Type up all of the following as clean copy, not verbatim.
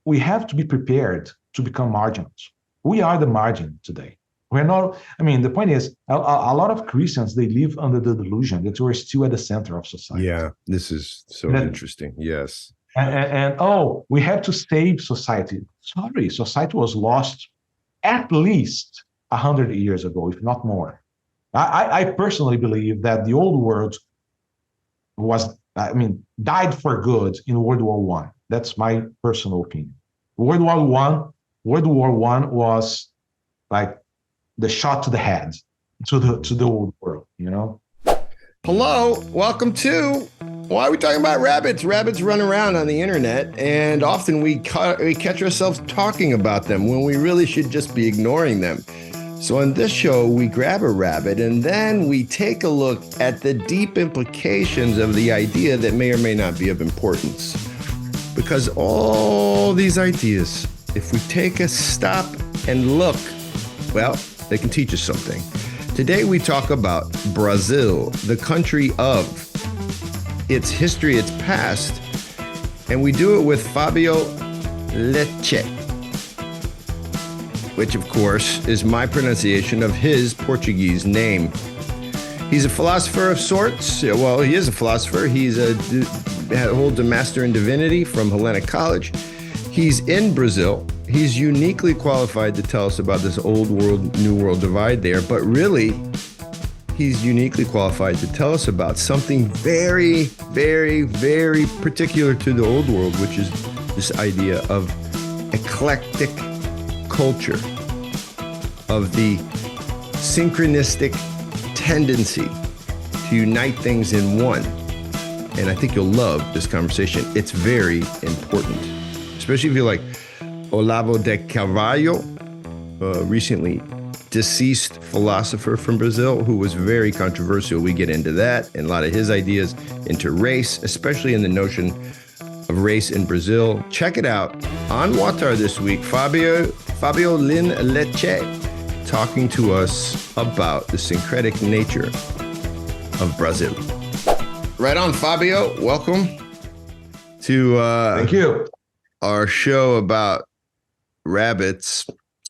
we have to be prepared to become marginals. We are the margin today. We're not, I mean, the point is, a lot of Christians, they live under the delusion that we're still at the center of society. Yeah, this is so interesting. Yes. And we have to save society. Sorry, society was lost at least 100 years ago, if not more. I personally believe that the old world died for good in World War One. That's my personal opinion. World War One was like the shot to the head to the old world, you know. Hello, welcome to Why Are We Talking About Rabbits? Rabbits run around on the internet, and often we catch ourselves talking about them when we really should just be ignoring them. So on this show, we grab a rabbit and then we take a look at the deep implications of the idea that may or may not be of importance. Because all these ideas, if we take a stop and look, well, they can teach us something. Today we talk about Brazil, the country of, its history, its past, and we do it with Fabio Leite, which of course is my pronunciation of his Portuguese name. He's a philosopher of sorts. Well, he is a philosopher. Holds a master in divinity from Hellenic College. He's in Brazil. He's uniquely qualified to tell us about this old world, new world divide there, but really, he's uniquely qualified to tell us about something very, very, very particular to the old world, which is this idea of eclectic culture, of the synchronistic tendency to unite things in one. And I think you'll love this conversation. It's very important, especially if you like Olavo de Carvalho, recently deceased philosopher from Brazil who was very controversial. We get into that and a lot of his ideas into race, especially in the notion of race in Brazil. Check it out on WAWTAR this week. Fabio Leite talking to us about the syncretic nature of Brazil. Right on, Fabio. Welcome to Thank you. Our show about rabbits.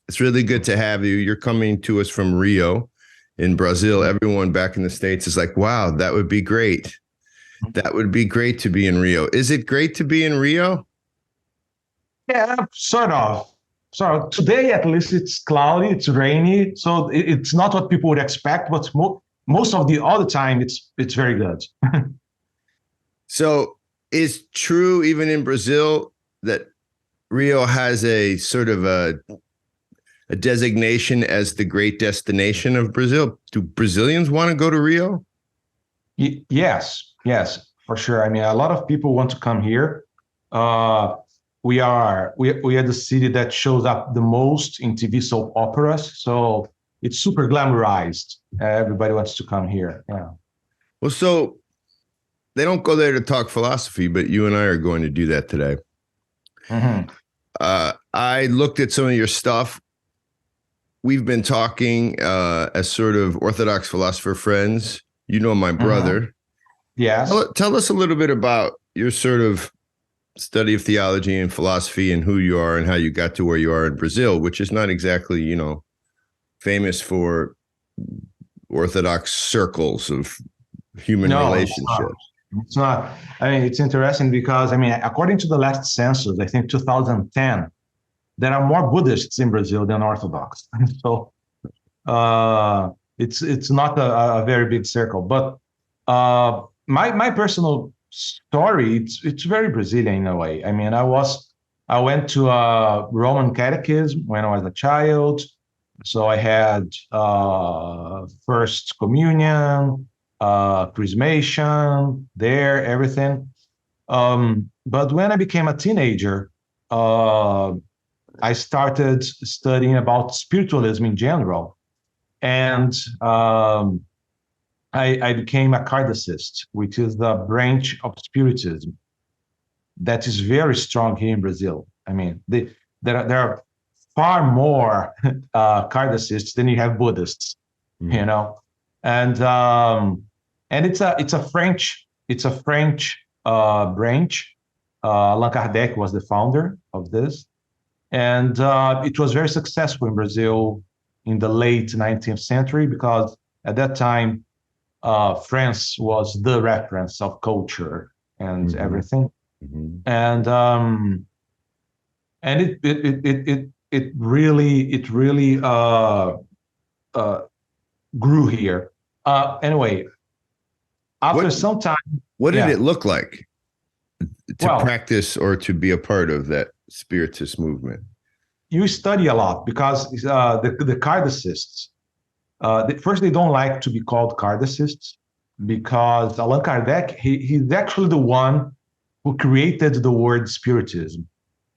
It's really good to have you. You're coming to us from Rio in Brazil. Everyone back in the States is like, wow, that would be great. That would be great to be in Rio. Is it great to be in Rio? Yeah, sort of. So today, at least, it's cloudy, it's rainy. So it's not what people would expect, but most of the other time, it's very good. So is true even in Brazil that Rio has a sort of a designation as the great destination of Brazil? Do Brazilians want to go to Rio? Yes, for sure. I mean, a lot of people want to come here. We are the city that shows up the most in TV soap operas, so it's super glamorized. Everybody wants to come here. Yeah. Well, so they don't go there to talk philosophy, but you and I are going to do that today. Mm-hmm. I looked at some of your stuff. We've been talking as sort of Orthodox philosopher friends. You know my brother. Mm-hmm. Yes. Tell us a little bit about your sort of study of theology and philosophy and who you are and how you got to where you are in Brazil, which is not exactly, famous for Orthodox circles of human relationships. It's not. I mean, it's interesting because, according to the last census, I think 2010, there are more Buddhists in Brazil than Orthodox. So it's not a very big circle. But my personal story, it's very Brazilian in a way. I mean, I went to a Roman catechism when I was a child. So I had first communion, chrismation there, everything. But when I became a teenager, I started studying about spiritualism in general. And I became a kardecist, which is the branch of spiritism that is very strong here in Brazil. I mean, there are far more kardecists than you have Buddhists, and it's a French branch. Allan Kardec was the founder of of this. And it was very successful in Brazil in the late 19th century, because at that time, France was the reference of culture and everything. And it really grew here. Anyway, after some time, what did it look like to practice or to be a part of that Spiritist movement? You study a lot, because the Kardecists, first, they don't like to be called Kardecists, because Allan Kardec, he's actually the one who created the word Spiritism.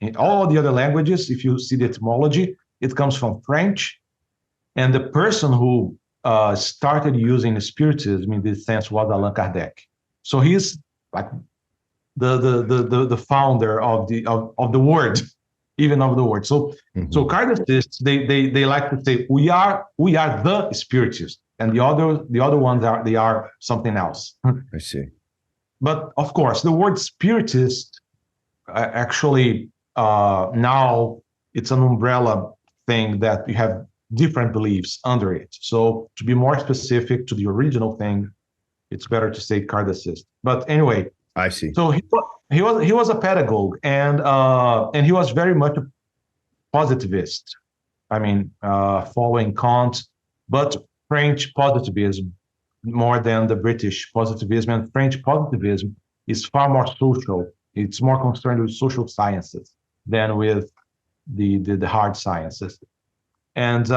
In all the other languages, if you see the etymology, it comes from French, and the person who started using Spiritism in this sense was Allan Kardec. So he's like the founder of the word, even of the word. So Kardecists, they like to say we are the Spiritists, and the other ones are something else. I see. But of course, the word Spiritist actually now it's an umbrella thing that you have different beliefs under it. So to be more specific to the original thing, it's better to say Kardecist. But anyway, I see. So he was a pedagogue, and he was very much a positivist. I mean, following Kant, but French positivism more than the British positivism. And French positivism is far more social. It's more concerned with social sciences than with the hard sciences. And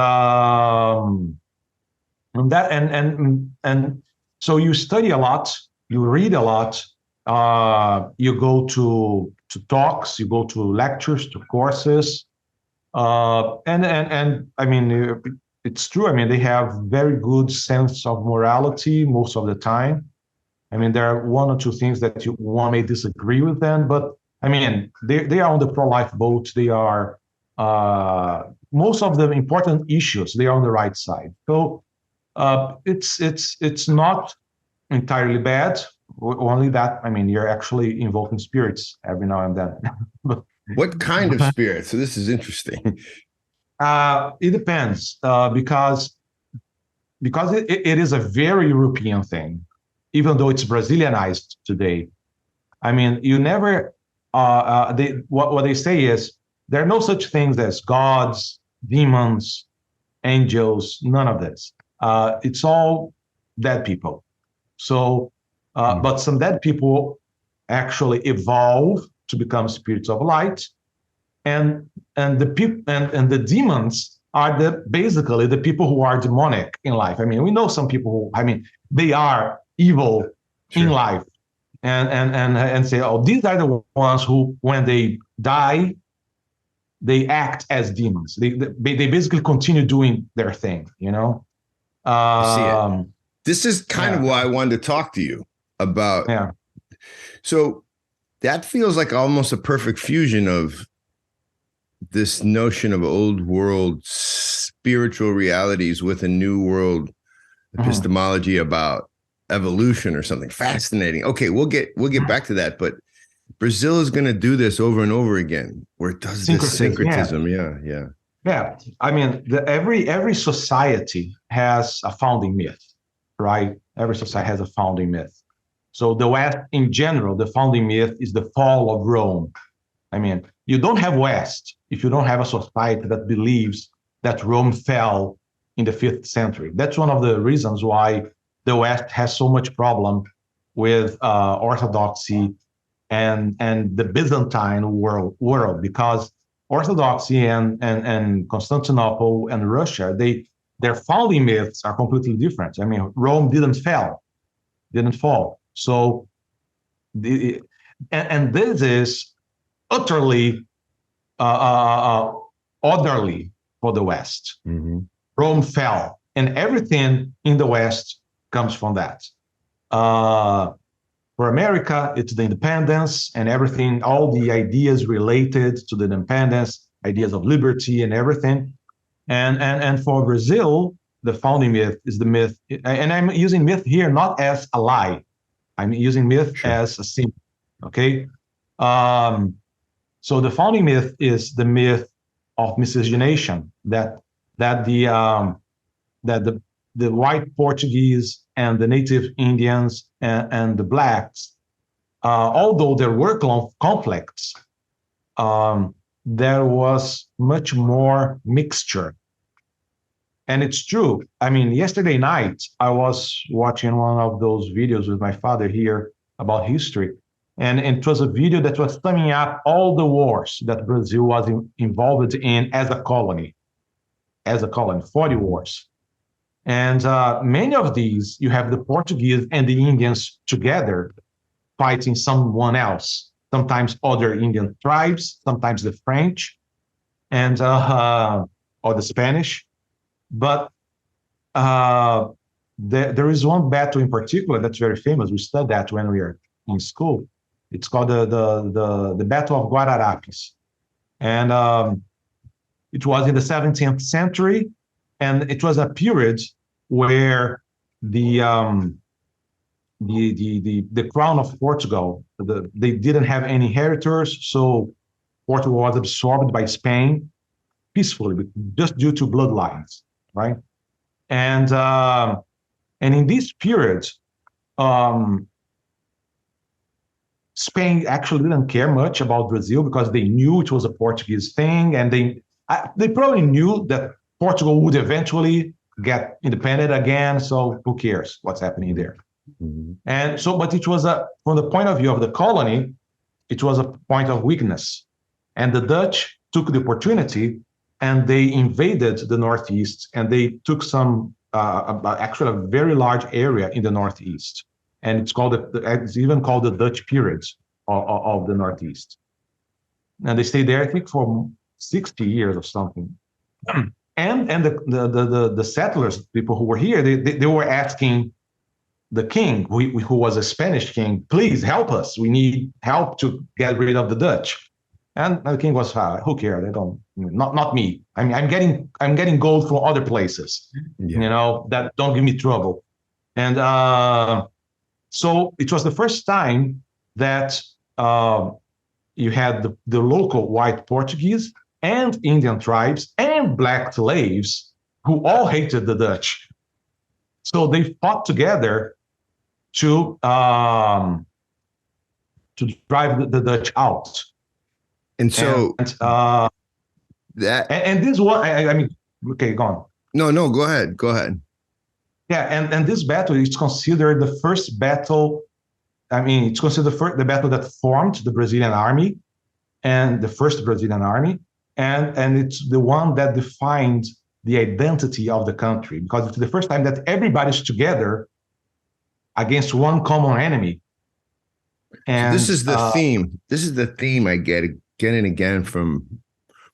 so you study a lot, you read a lot, you go to talks, you go to lectures, to courses, and I mean, it's true. I mean, they have very good sense of morality most of the time. I mean, there are one or two things that one may disagree with them, but I mean, they are on the pro-life boat. They are most of the important issues. They are on the right side. So it's not entirely bad. Only that, I mean, you're actually invoking spirits every now and then. What kind of spirits? So this is interesting. It depends, because it is a very European thing, even though it's Brazilianized today. I mean, you never. What they say is there are no such things as gods, demons, angels. None of this. It's all dead people. So, but some dead people actually evolve to become spirits of light, and the demons are basically the people who are demonic in life. I mean, we know some people who, I mean, they are evil in life, and say, oh, these are the ones who, when they die, they act as demons. They basically continue doing their thing, you know. This is kind of why I wanted to talk to you about. Yeah. So that feels like almost a perfect fusion of this notion of old world spiritual realities with a new world epistemology about evolution or something fascinating. Okay, we'll get back to that, but Brazil is going to do this over and over again, where it does this syncretism. Yeah. I mean, every society has a founding myth, right? Every society has a founding myth. So the West, in general, the founding myth is the fall of Rome. I mean, you don't have West if you don't have a society that believes that Rome fell in the 5th century. That's one of the reasons why the West has so much problem with Orthodoxy and the Byzantine world, because Orthodoxy and Constantinople and Russia, their founding myths are completely different. I mean, Rome didn't fall. So, and this is utterly orderly for the West. Rome fell, and everything in the West comes from that. For America, it's the independence and everything, all the ideas related to the independence, ideas of liberty and everything. And for Brazil, the founding myth is the myth, and I'm using myth here not as a lie. I'm using myth as a symbol, okay? So the founding myth is the myth of miscegenation, that the white Portuguese and the native Indians and the blacks, although there were conflicts, there was much more mixture. And it's true. I mean, yesterday night, I was watching one of those videos with my father here about history. And it was a video that was summing up all the wars that Brazil was involved in as a colony, 40 wars. And many of these, you have the Portuguese and the Indians together fighting someone else, sometimes other Indian tribes, sometimes the French, and or the Spanish. But there is one battle in particular that's very famous. We studied that when we were in school. It's called the Battle of Guararapes. And it was in the 17th century. And it was a period where the crown of Portugal, they didn't have any inheritors, so Portugal was absorbed by Spain peacefully, just due to bloodlines, right? And in this period, Spain actually didn't care much about Brazil because they knew it was a Portuguese thing, and they probably knew that Portugal would eventually get independent again. So who cares what's happening there? Mm-hmm. And so, but it was from the point of view of the colony, it was a point of weakness. And the Dutch took the opportunity and they invaded the Northeast, and they took some, actually a very large area in the Northeast. And it's even called the Dutch period of the Northeast. And they stayed there, I think, for 60 years or something. And the settlers, people who were here, they were asking the king, who was a Spanish king, please help us. We need help to get rid of the Dutch. And the king was, who cares? They don't, not me. I mean, I'm getting gold from other places, that don't give me trouble. And so it was the first time that you had the local white Portuguese and Indian tribes and black slaves who all hated the Dutch. So they fought together to drive the Dutch out. And so this one, I mean, okay, go on. No, go ahead. Yeah, and this battle is considered the first battle. I mean, it's considered the battle that formed the Brazilian army, and the first Brazilian army, and it's the one that defined the identity of the country, because it's the first time that everybody's together against one common enemy. And so this is the theme. This is the theme I get again and again from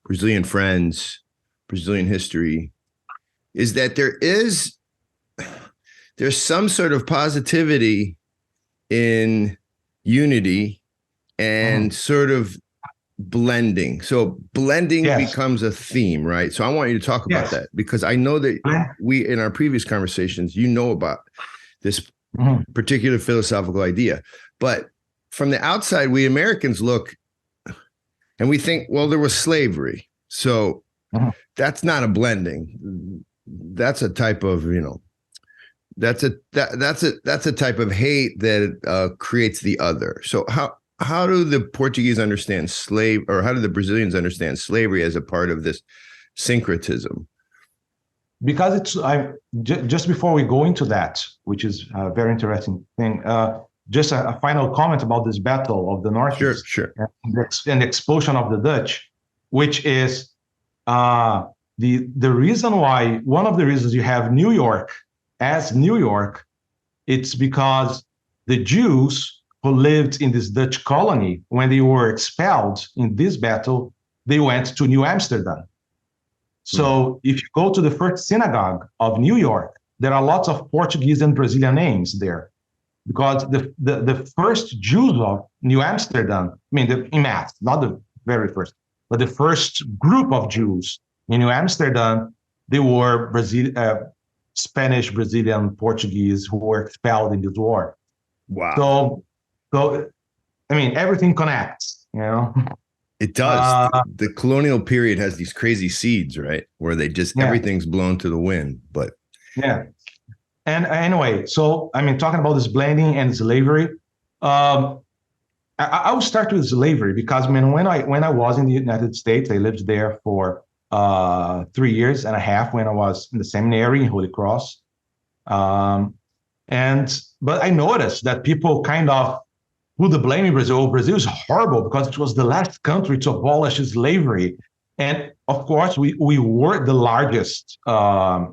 Brazilian friends, Brazilian history, is that there's some sort of positivity in unity and sort of blending. So blending becomes a theme, right? So I want you to talk about that, because I know that we, in our previous conversations, about this particular philosophical idea. But from the outside, we Americans look and we think, well, there was slavery. So that's not a blending. That's a type of, that's a type of hate that creates the other. So how do the Portuguese understand or how do the Brazilians understand slavery as a part of this syncretism? Because just before we go into that, which is a very interesting thing, just a final comment about this battle of the Northeast, sure. and the expulsion of the Dutch, which is the reason why, one of the reasons you have New York as New York, it's because the Jews who lived in this Dutch colony, when they were expelled in this battle, they went to New Amsterdam. So if you go to the first synagogue of New York, there are lots of Portuguese and Brazilian names there, because the first Jews of New Amsterdam, in mass, not the very first, but the first group of Jews in New Amsterdam, they were Spanish, Brazilian, Portuguese who were expelled in this war. Wow. So everything connects, It does. The colonial period has these crazy seeds, right? Where they just, everything's blown to the wind. But yeah. And anyway, so I mean, talking about this blending and slavery, I will start with slavery because I mean, when I was in the United States, I lived there for 3 years and a half when I was in the seminary in Holy Cross. But I noticed that people kind of put the blame in Brazil. Oh, Brazil is horrible because it was the last country to abolish slavery. And of course, we were the largest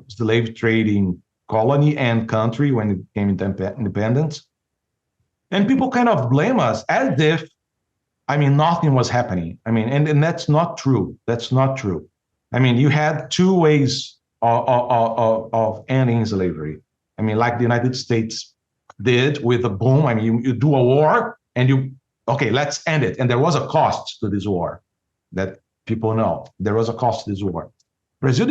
slave trading colony and country when it came independence. And people kind of blame us as if, I mean, nothing was happening. I mean, and that's not true. That's not true. I mean, you had two ways of ending slavery. I mean, like the United States did with a boom. I mean, you do a war and okay, let's end it. And there was a cost to this war that people know. There was a cost to this war. Brazil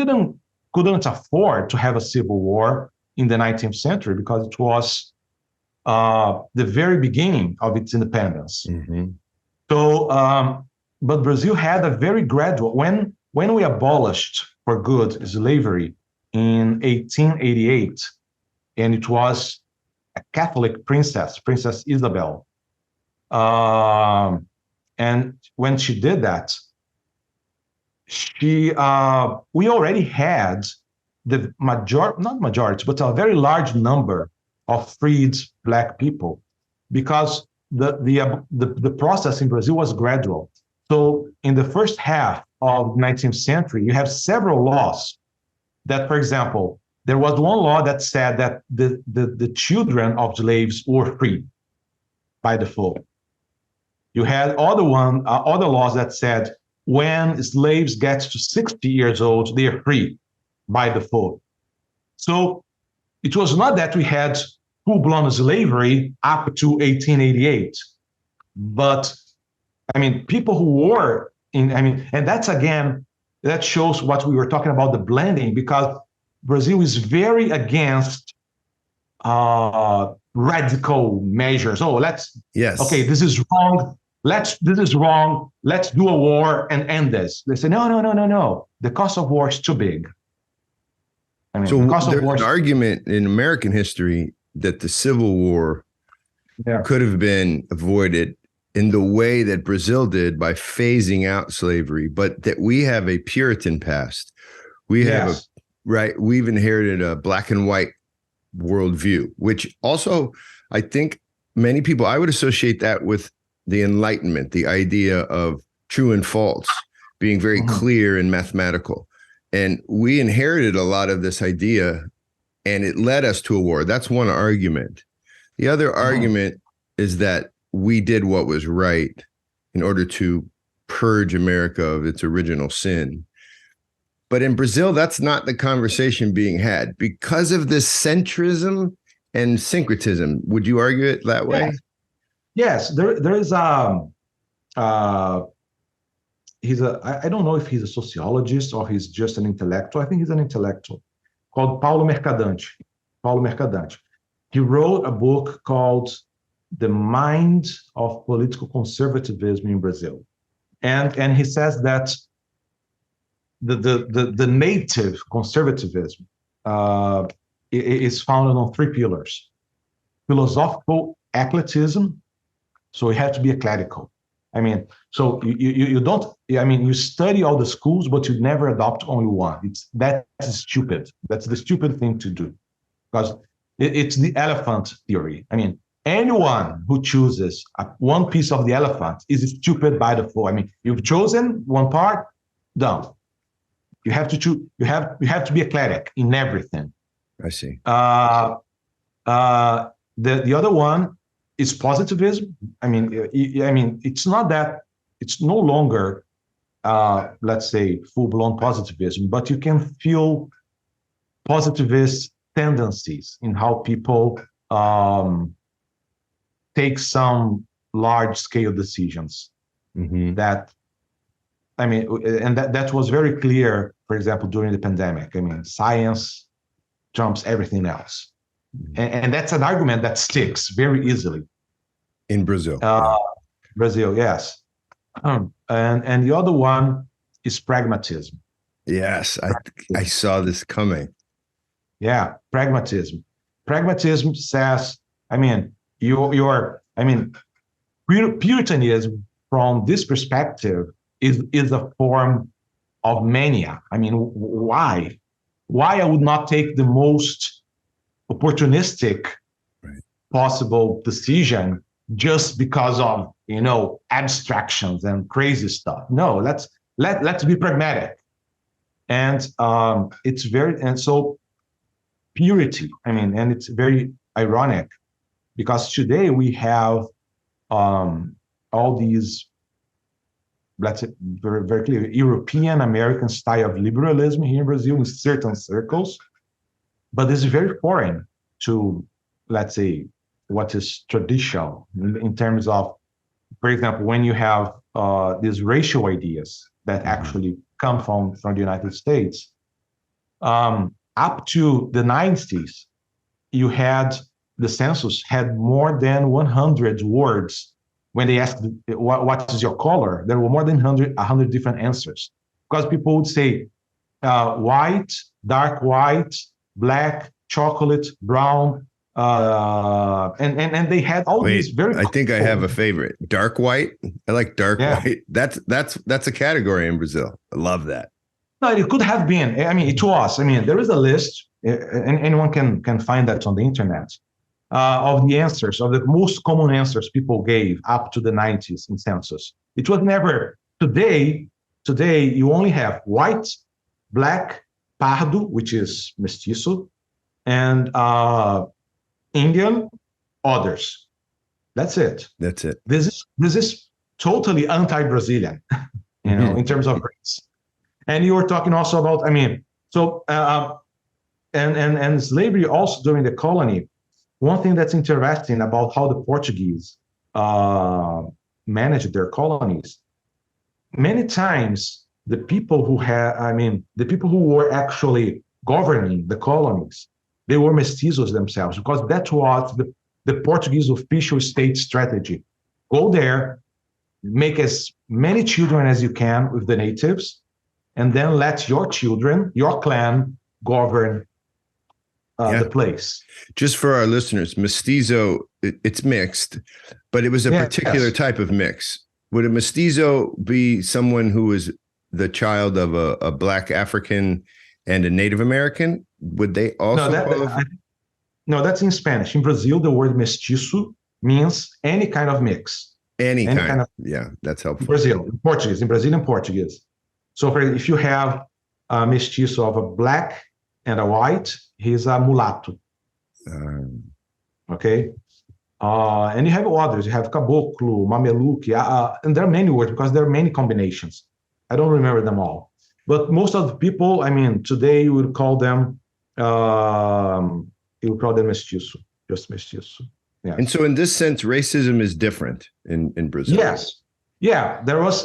couldn't afford to have a civil war in the 19th century because it was the very beginning of its independence. Mm-hmm. So, but Brazil had a very gradual, when we abolished for good slavery in 1888, and it was a Catholic princess, Princess Isabel. And when she did that, we already had the not majority, but a very large number of freed Black people, because the process in Brazil was gradual. So in the first half of the 19th century, you have several laws that, for example, there was one law that said that the children of slaves were free by default. You had other laws that said when slaves get to 60 years old, they are free by default. So it was not that we had full-blown slavery up to 1888, but I mean, people who were and that's again, that shows what we were talking about, the blending, because Brazil is very against radical measures. Oh, okay, this is wrong. This is wrong. Let's do a war and end this. They say, no. The cost of war is too big. I mean, so there's an argument in American history that the Civil War could have been avoided in the way that Brazil did by phasing out slavery, but that we have a Puritan past. We have we've inherited a black and white worldview, which also, I think many people, I would associate that with the Enlightenment, the idea of true and false being very clear and mathematical. And we inherited a lot of this idea, and it led us to a war. That's one argument. The other argument is that we did what was right in order to purge America of its original sin. But in Brazil, that's not the conversation being had because of this centrism and syncretism. Would you argue it that way? Yes, there is I don't know if he's a sociologist or he's just an intellectual. I think he's an intellectual called Paulo Mercadante. He wrote a book called The Mind of Political Conservatism in Brazil. And he says that the native conservatism is founded on three pillars: philosophical eclecticism. So you have to be eclectical. I mean, so you don't, I mean, you study all the schools, but you never adopt only one. That's stupid. That's the stupid thing to do, because it's the elephant theory. I mean, anyone who chooses one piece of the elephant is stupid by default. I mean, you've chosen one part, done. You have to choose. You have to be eclectic in everything. I see. The other one is positivism. I mean, it's not that, it's no longer, let's say, full-blown positivism, but you can feel positivist tendencies in how people take some large-scale decisions. That, I mean, and that was very clear, for example, during the pandemic. I mean, science trumps everything else. And that's an argument that sticks very easily. In Brazil. Brazil, yes. and the other one is pragmatism. Yes, I saw this coming. Yeah, pragmatism. Pragmatism says, I mean, I mean, Puritanism from this perspective is a form of mania. I mean, why? Why I would not take the most opportunistic possible decision just because of abstractions and crazy stuff? No, let's be pragmatic. And it's very, and so purity, I mean, and it's very ironic because today we have all these, let's say, very, very clear European American style of liberalism here in Brazil in certain circles, but this is very foreign to, let's say, what is traditional in terms of, for example, when you have these racial ideas that actually come from the United States. Up to the 90s, the census had more than 100 words. When they asked what is your color, there were more than 100 different answers, because people would say white, dark white, black, chocolate, brown, and they had all these very. I think I have a favorite. Dark white. I like dark white. That's a category in Brazil. I love that. No, it could have been. I mean, it was. I mean, there is a list, and anyone can find that on the internet, of the answers, of the most common answers people gave up to the 90s in census. It was never. Today, you only have white, black, pardo, which is mestiço, and Indian, others. That's it. That's it. This is totally anti-Brazilian, in terms of race. And you were talking also about, I mean, so and slavery also during the colony. One thing that's interesting about how the Portuguese managed their colonies, many times the people who were actually governing the colonies, they were mestizos themselves, because that was the Portuguese official state strategy. Go there, make as many children as you can with the natives, and then let your children, your clan, govern the place. Just for our listeners, mestizo, it's mixed, but it was a particular type of mix. Would a mestizo be someone who was the child of a Black African and a Native American? Would they also? No, that's in Spanish. In Brazil, the word mestiço means any kind of mix. Any kind of, yeah, that's helpful. In Brazilian Portuguese. So if you have a mestiço of a black and a white, he's a mulatto. Okay? And you have others. You have caboclo, mameluque, and there are many words because there are many combinations. I don't remember them all. But most of the people, I mean, today you would call them mestiço, just mestiço. Yeah. And so in this sense, racism is different in Brazil. Yes. Yeah, there was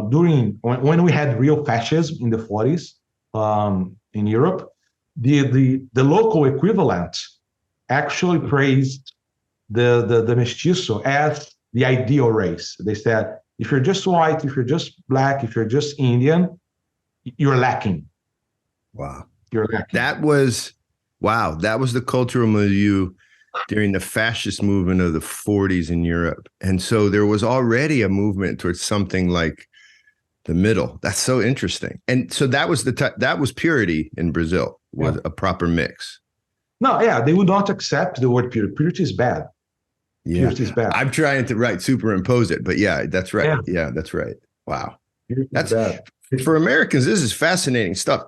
during when we had real fascism in the 40s in Europe, the local equivalent actually praised the mestiço as the ideal race. They said, if you're just white, if you're just black, if you're just Indian, you're lacking. Wow. You're lacking. That was the cultural milieu during the fascist movement of the 40s in Europe. And so there was already a movement towards something like the middle. That's so interesting. And so that was that was purity in Brazil, was a proper mix. No, yeah, they would not accept the word purity. Purity is bad. Yeah. Purity is bad. I'm trying to superimpose it, but yeah, that's right. Yeah, that's right. Wow. That's bad. For Americans, this is fascinating stuff.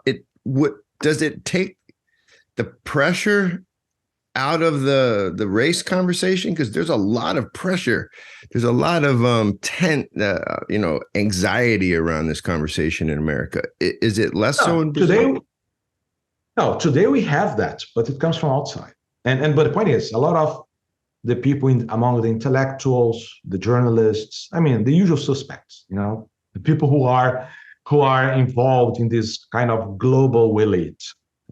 Does it take the pressure out of the race conversation? Because there's a lot of pressure. There's a lot of anxiety around this conversation in America. Is it less so in Brazil? Today we have that, but it comes from outside. But the point is, a lot of the people among the intellectuals, the journalists, I mean, the usual suspects, the people who are involved in this kind of global elite.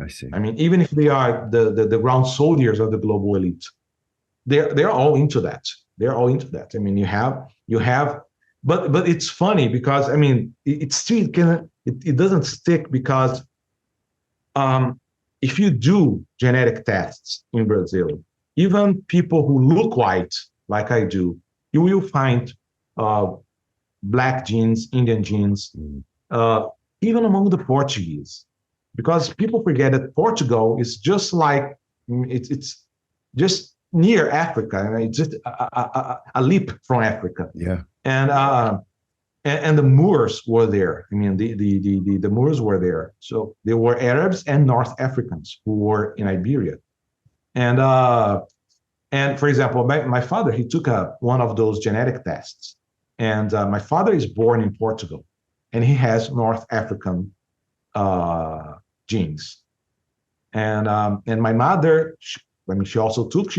I see. I mean, even if they are the ground soldiers of the global elite, they're all into that. They're all into that. I mean, you have but it's funny because I mean it still can it doesn't stick because if you do genetic tests in Brazil, even people who look white like I do, you will find black genes, Indian genes, uh, even among the Portuguese, because people forget that Portugal is just like it's just near Africa, and it's just a leap from Africa. Yeah. And the Moors were there. I mean, the Moors were there. So there were Arabs and North Africans who were in Iberia. And for example, my father, he took one of those genetic tests. And my father is born in Portugal, and he has North African genes. And my mother, she also took,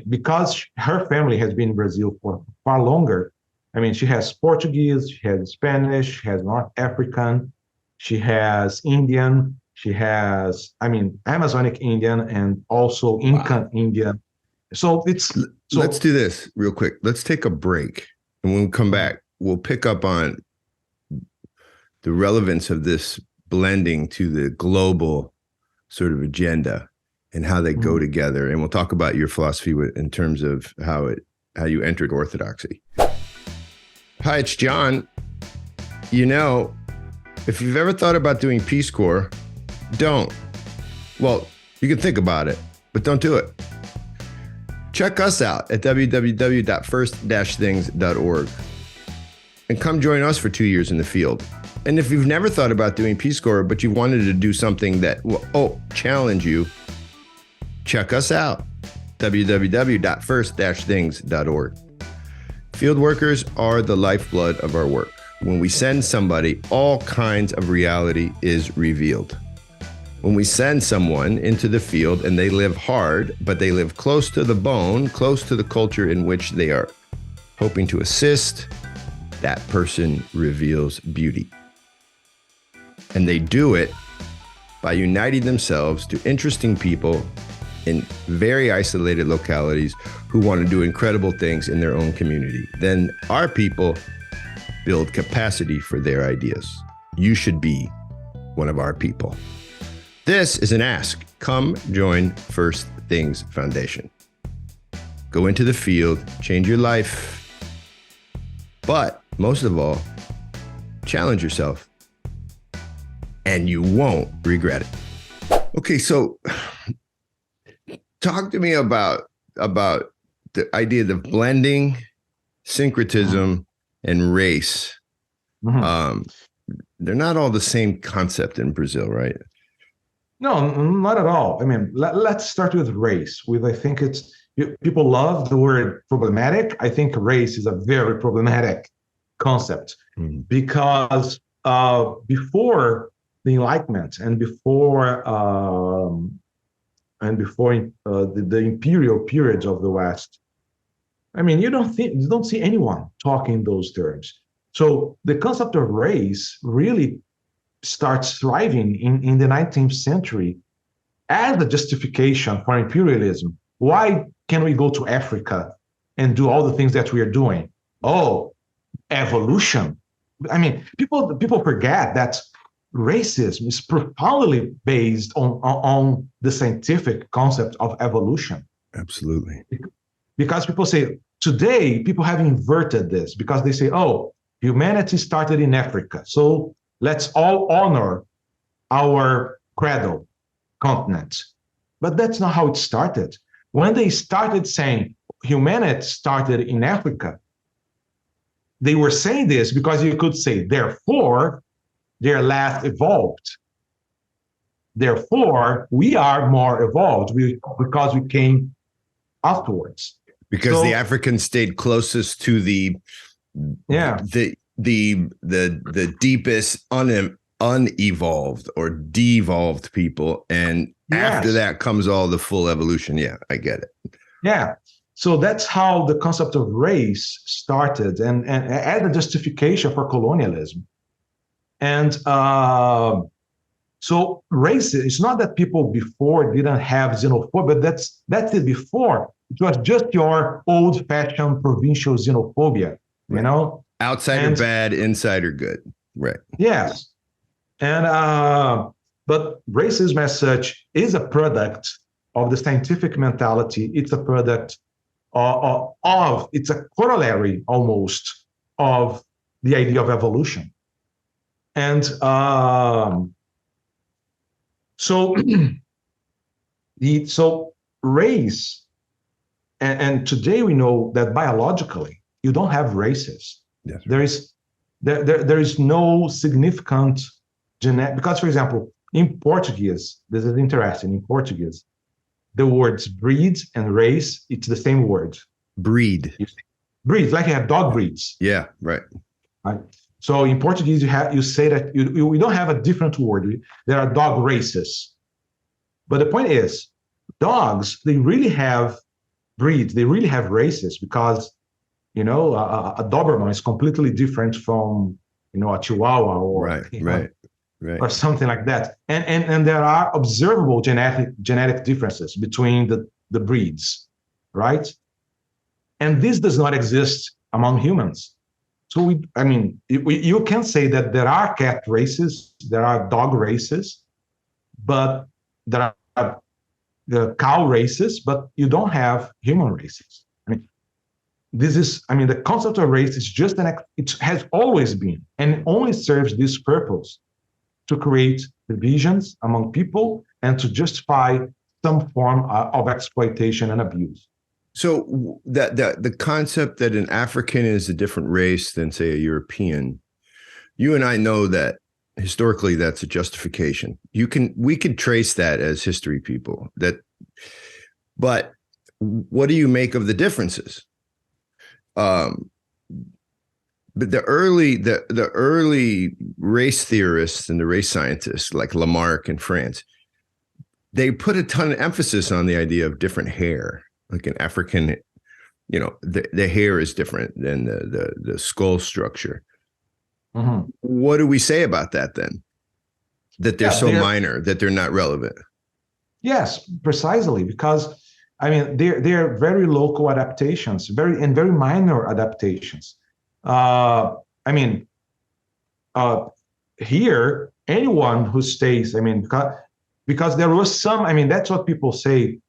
because her family has been in Brazil for far longer. I mean, she has Portuguese, she has Spanish, she has North African, she has Indian, she has, Amazonic Indian and also Incan Indian. So let's do this real quick. Let's take a break. And when we come back, we'll pick up on the relevance of this blending to the global sort of agenda and how they go together. And we'll talk about your philosophy in terms of how you entered orthodoxy. Hi, it's John. If you've ever thought about doing Peace Corps, don't. Well, you can think about it, but don't do it. Check us out at www.first-things.org and come join us for 2 years in the field. And if you've never thought about doing Peace Corps, but you wanted to do something that will challenge you, check us out, www.first-things.org. Field workers are the lifeblood of our work. When we send somebody, all kinds of reality is revealed. When we send someone into the field and they live hard, but they live close to the bone, close to the culture in which they are hoping to assist, that person reveals beauty. And they do it by uniting themselves to interesting people in very isolated localities who want to do incredible things in their own community. Then our people build capacity for their ideas. You should be one of our people. This is an ask. Come join First Things Foundation. Go into the field, change your life, but most of all, challenge yourself, and you won't regret it. Okay, so talk to me about the idea of blending syncretism and race. They're not all the same concept in Brazil, right? No, not at all. I mean, let's start with race. I think people love the word problematic. I think race is a very problematic concept because before the Enlightenment and before the imperial periods of the West, I mean, you don't see anyone talking in those terms. So the concept of race really starts thriving in the 19th century as a justification for imperialism. Why can we go to Africa and do all the things that we are doing? Oh, evolution. I mean, people forget that racism is profoundly based on the scientific concept of evolution. Absolutely. Because people say, today, people have inverted this because they say, oh, humanity started in Africa, so let's all honor our cradle continent. But that's not how it started. When they started saying humanity started in Africa, they were saying this because you could say, therefore, their last evolved. Therefore, we are more evolved because we came afterwards. Because the Africans stayed closest to the deepest unevolved or devolved people, and after that comes all the full evolution. Yeah, I get it. Yeah, so that's how the concept of race started, and as a justification for colonialism. And so race, it's not that people before didn't have xenophobia, but that's it before. It was just your old-fashioned provincial xenophobia, you know? Outsider And bad, insider good. Right. yes, and but racism as such is a product of the scientific mentality. It's a product it's a corollary almost of the idea of evolution. And so so race, and today we know that biologically you don't have races. Yes. There is no significant genetic, because for example, in Portuguese, this is interesting. In Portuguese, the words breed and race, it's the same word. Breed. Breeds, like you have dog breeds. Yeah, right. Right. So in Portuguese, you say that we don't have a different word. There are dog races. But the point is, dogs, they really have breeds, they really have races, because a Doberman is completely different from a Chihuahua or or something like that. And there are observable genetic differences between the breeds, right? And this does not exist among humans. So you can say that there are cat races, there are dog races, but there are the cow races, but you don't have human races. The concept of race is just it has always been, and only serves this purpose, to create divisions among people and to justify some form of exploitation and abuse. So the concept that an African is a different race than, say, a European, you and I know that historically that's a justification. We could trace that as history people. But what do you make of the differences? But the early race theorists and the race scientists, like Lamarck in France, they put a ton of emphasis on the idea of different hair. Like an African, the hair is different than the skull structure. Mm-hmm. What do we say about that then? That they're minor, that they're not relevant? Yes, precisely, because they're very local adaptations, very minor adaptations. Here, anyone who stays, because there was some, that's what people say.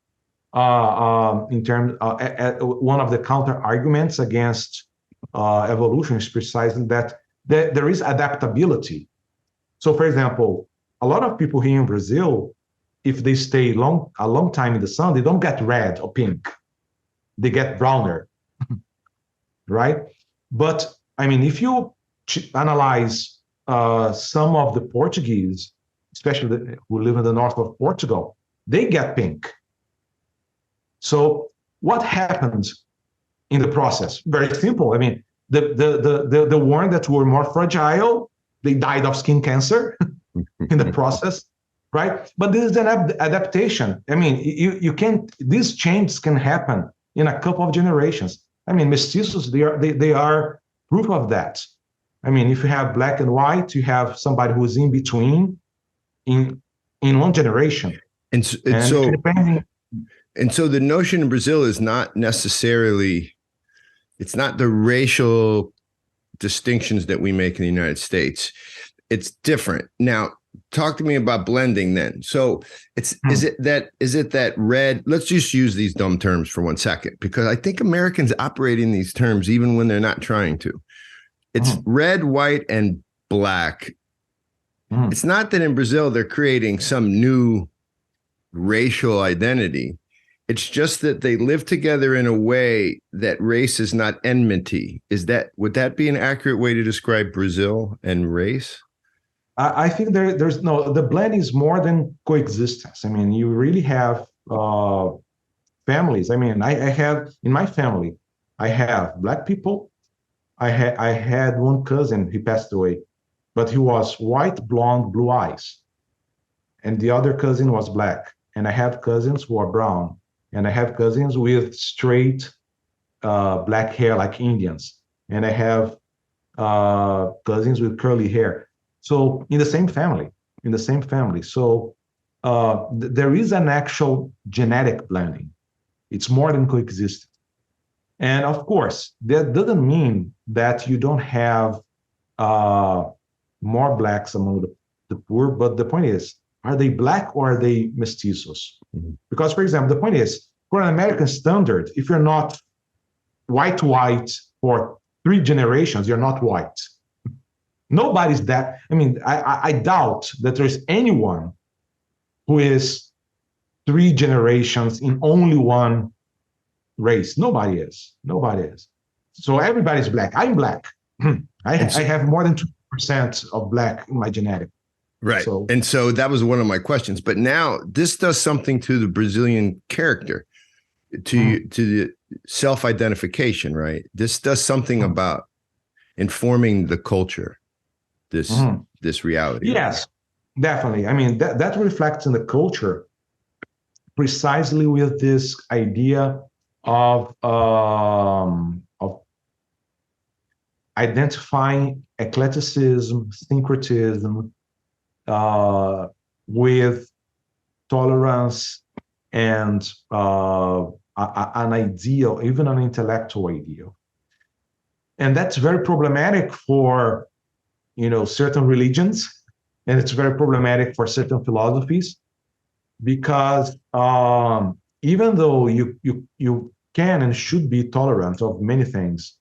In terms, one of the counter arguments against evolution is precisely that there is adaptability. So, for example, a lot of people here in Brazil, if they stay a long time in the sun, they don't get red or pink; they get browner, right? But if you analyze some of the Portuguese, especially who live in the north of Portugal, they get pink. So what happened in the process? Very simple. The ones that were more fragile, they died of skin cancer in the process, right? But this is an adaptation. You can't. These changes can happen in a couple of generations. Mestizos, they are proof of that. If you have black and white, you have somebody who's in between in one generation. And so depending. And so the notion in Brazil is not necessarily, it's not the racial distinctions that we make in the United States. It's different. Now, talk to me about blending then. So is it that red, let's just use these dumb terms for 1 second, because I think Americans operate in these terms even when they're not trying to. It's red, white, and black. It's not that in Brazil they're creating some new racial identity. It's just that they live together in a way that race is not enmity. Would that be an accurate way to describe Brazil and race? I think there's no, the blend is more than coexistence. You really have families. I have, in my family, I have black people. I had one cousin, he passed away, but he was white, blonde, blue eyes. And the other cousin was black. And I have cousins who are brown. And I have cousins with straight black hair like Indians. And I have cousins with curly hair. So in the same family. So there is an actual genetic blending. It's more than coexistence. And of course, that doesn't mean that you don't have more blacks among the poor, but the point is, are they black or are they mestizos? Mm-hmm. Because, for example, the point is, for an American standard, if you're not white for 3 generations, you're not white. Nobody's that. I mean, I doubt that there's anyone who is 3 generations in only one race. Nobody is. So everybody's black. I'm black. I have more than 2% of black in my genetic. Right. And so that was one of my questions. But now this does something to the Brazilian character, to the self-identification, right? This does something about informing the culture, this reality. Yes, definitely. I mean, that reflects in the culture precisely with this idea of identifying eclecticism, syncretism, with tolerance and an ideal, even an intellectual ideal. And that's very problematic for, certain religions, and it's very problematic for certain philosophies, because even though you can and should be tolerant of many things,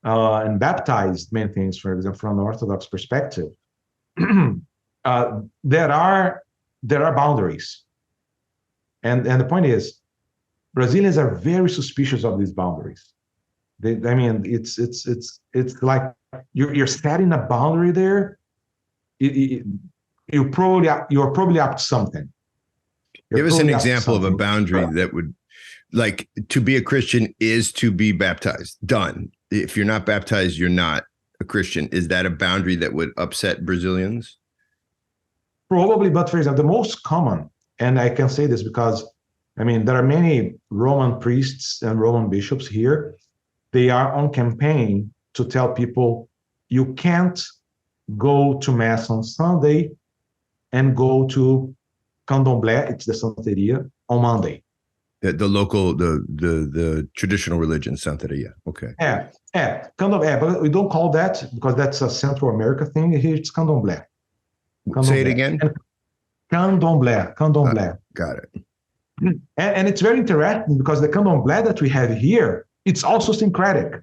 and baptized many things, for example, from the Orthodox perspective, there are boundaries, and the point is, Brazilians are very suspicious of these boundaries. It's like you're setting a boundary there. You're probably up to something. Give us an example of a boundary that would, like, to be a Christian is to be baptized. Done. If you're not baptized, you're not a Christian. Is that a boundary that would upset Brazilians? Probably, but for example, the most common, and I can say this because, there are many Roman priests and Roman bishops here. They are on campaign to tell people you can't go to Mass on Sunday and go to Candomblé, it's the Santeria, on Monday. The local, the traditional religion, Santeria. Okay. Candomblé, but we don't call that because that's a Central America thing. Here it's Candomblé. Say it again. Candomblé. Got it. And it's very interesting because the Candomblé that we have here, it's also syncretic.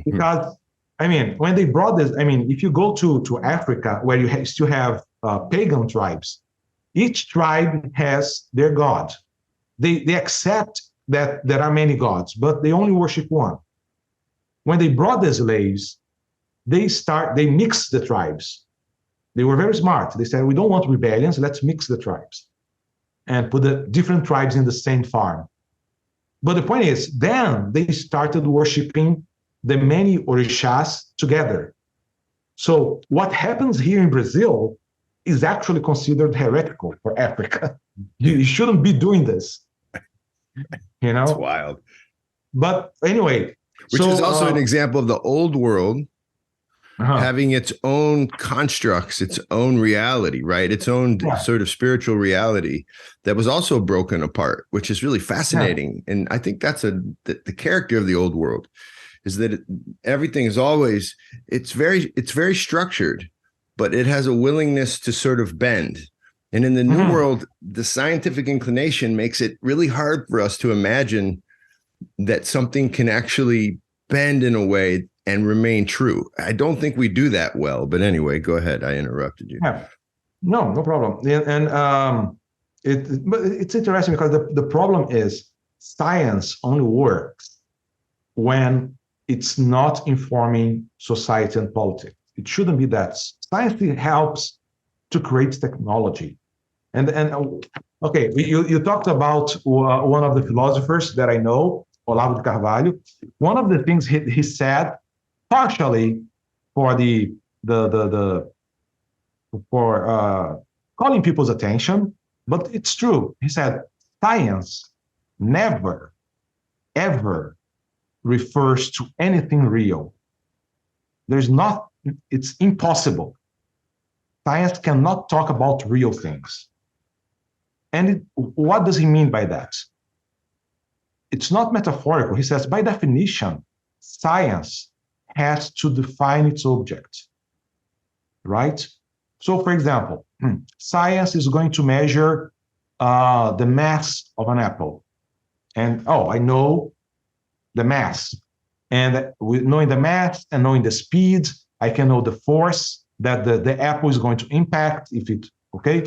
Because, when they brought this, if you go to Africa, where you still have pagan tribes, each tribe has their god. They accept that there are many gods, but they only worship one. When they brought the slaves, they mixed the tribes. They were very smart. They said, we don't want rebellions, let's mix the tribes and put the different tribes in the same farm. But the point is, then they started worshiping the many orishas together. So what happens here in Brazil is actually considered heretical for Africa. You shouldn't be doing this. It's wild. But anyway. Which is also an example of the old world having its own constructs, its own reality, right? Its own sort of spiritual reality that was also broken apart, which is really fascinating. And I think that's the character of the old world, is that everything is always, it's very structured, but it has a willingness to sort of bend. And in the new world, the scientific inclination makes it really hard for us to imagine that something can actually bend in a way and remain true. I don't think we do that well, but anyway, go ahead. I interrupted you. Yeah. No problem. But it's interesting because the problem is science only works when it's not informing society and politics. It shouldn't be that. Science helps to create technology. And okay, you talked about one of the philosophers that I know, Olavo de Carvalho. One of the things he said, partially for calling people's attention, but it's true. He said, science never, ever refers to anything real. It's impossible. Science cannot talk about real things. And what does he mean by that? it's not metaphorical. He says, by definition, science has to define its object, right? So, for example, science is going to measure the mass of an apple. And, I know the mass. And with knowing the mass and knowing the speed, I can know the force that the apple is going to impact okay?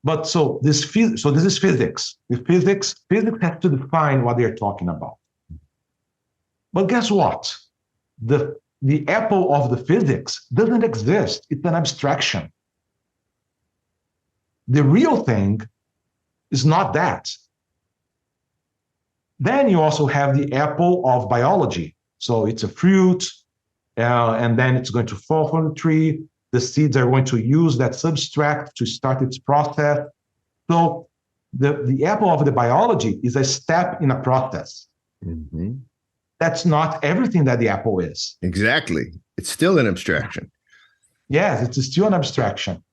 But so this is physics. With physics has to define what they're talking about. But guess what? The apple of the physics doesn't exist. It's an abstraction. The real thing is not that. Then you also have the apple of biology. So it's a fruit, and then it's going to fall from the tree. The seeds are going to use that substrate to start its process. So the apple of the biology is a step in a process. Mm-hmm. That's not everything that the apple is. Exactly. It's still an abstraction. Yes, it's still an abstraction.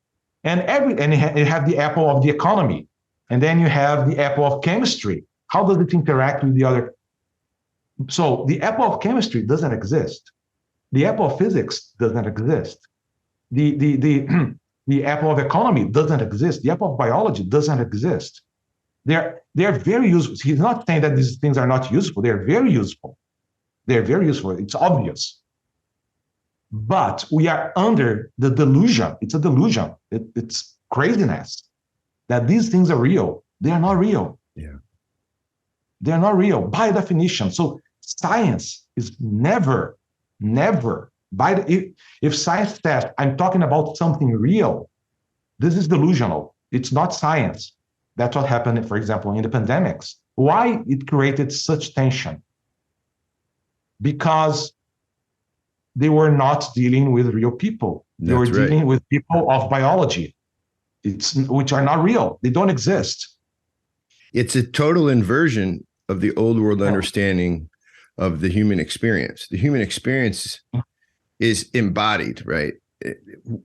And you have the apple of the economy. And then you have the apple of chemistry. How does it interact with the other? So the apple of chemistry doesn't exist. The apple of physics doesn't exist. The apple of economy doesn't exist. The apple of biology doesn't exist. They're very useful. He's not saying that these things are not useful. They're very useful. They're very useful. It's obvious. But we are under the delusion. It's a delusion. It's craziness that these things are real. They are not real. Yeah. They're not real by definition. So science is never, if science says I'm talking about something real, this is delusional. It's not science. That's what happened, for example, in the pandemics. Why it created such tension? Because they were not dealing with real people. They were dealing with people of biology, which are not real. They don't exist. It's a total inversion of the old world understanding of the human experience. The human experience is embodied, right?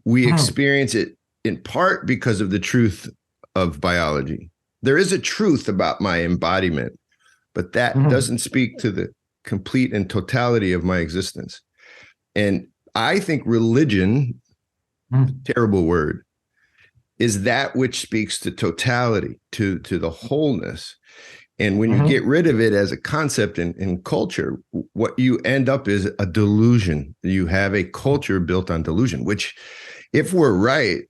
We experience it in part because of the truth of biology. There is a truth about my embodiment, but that doesn't speak to the complete and totality of my existence. And I think religion, terrible word, is that which speaks to totality, to the wholeness. And when you get rid of it as a concept in culture, what you end up is a delusion. You have a culture built on delusion, which, if we're right,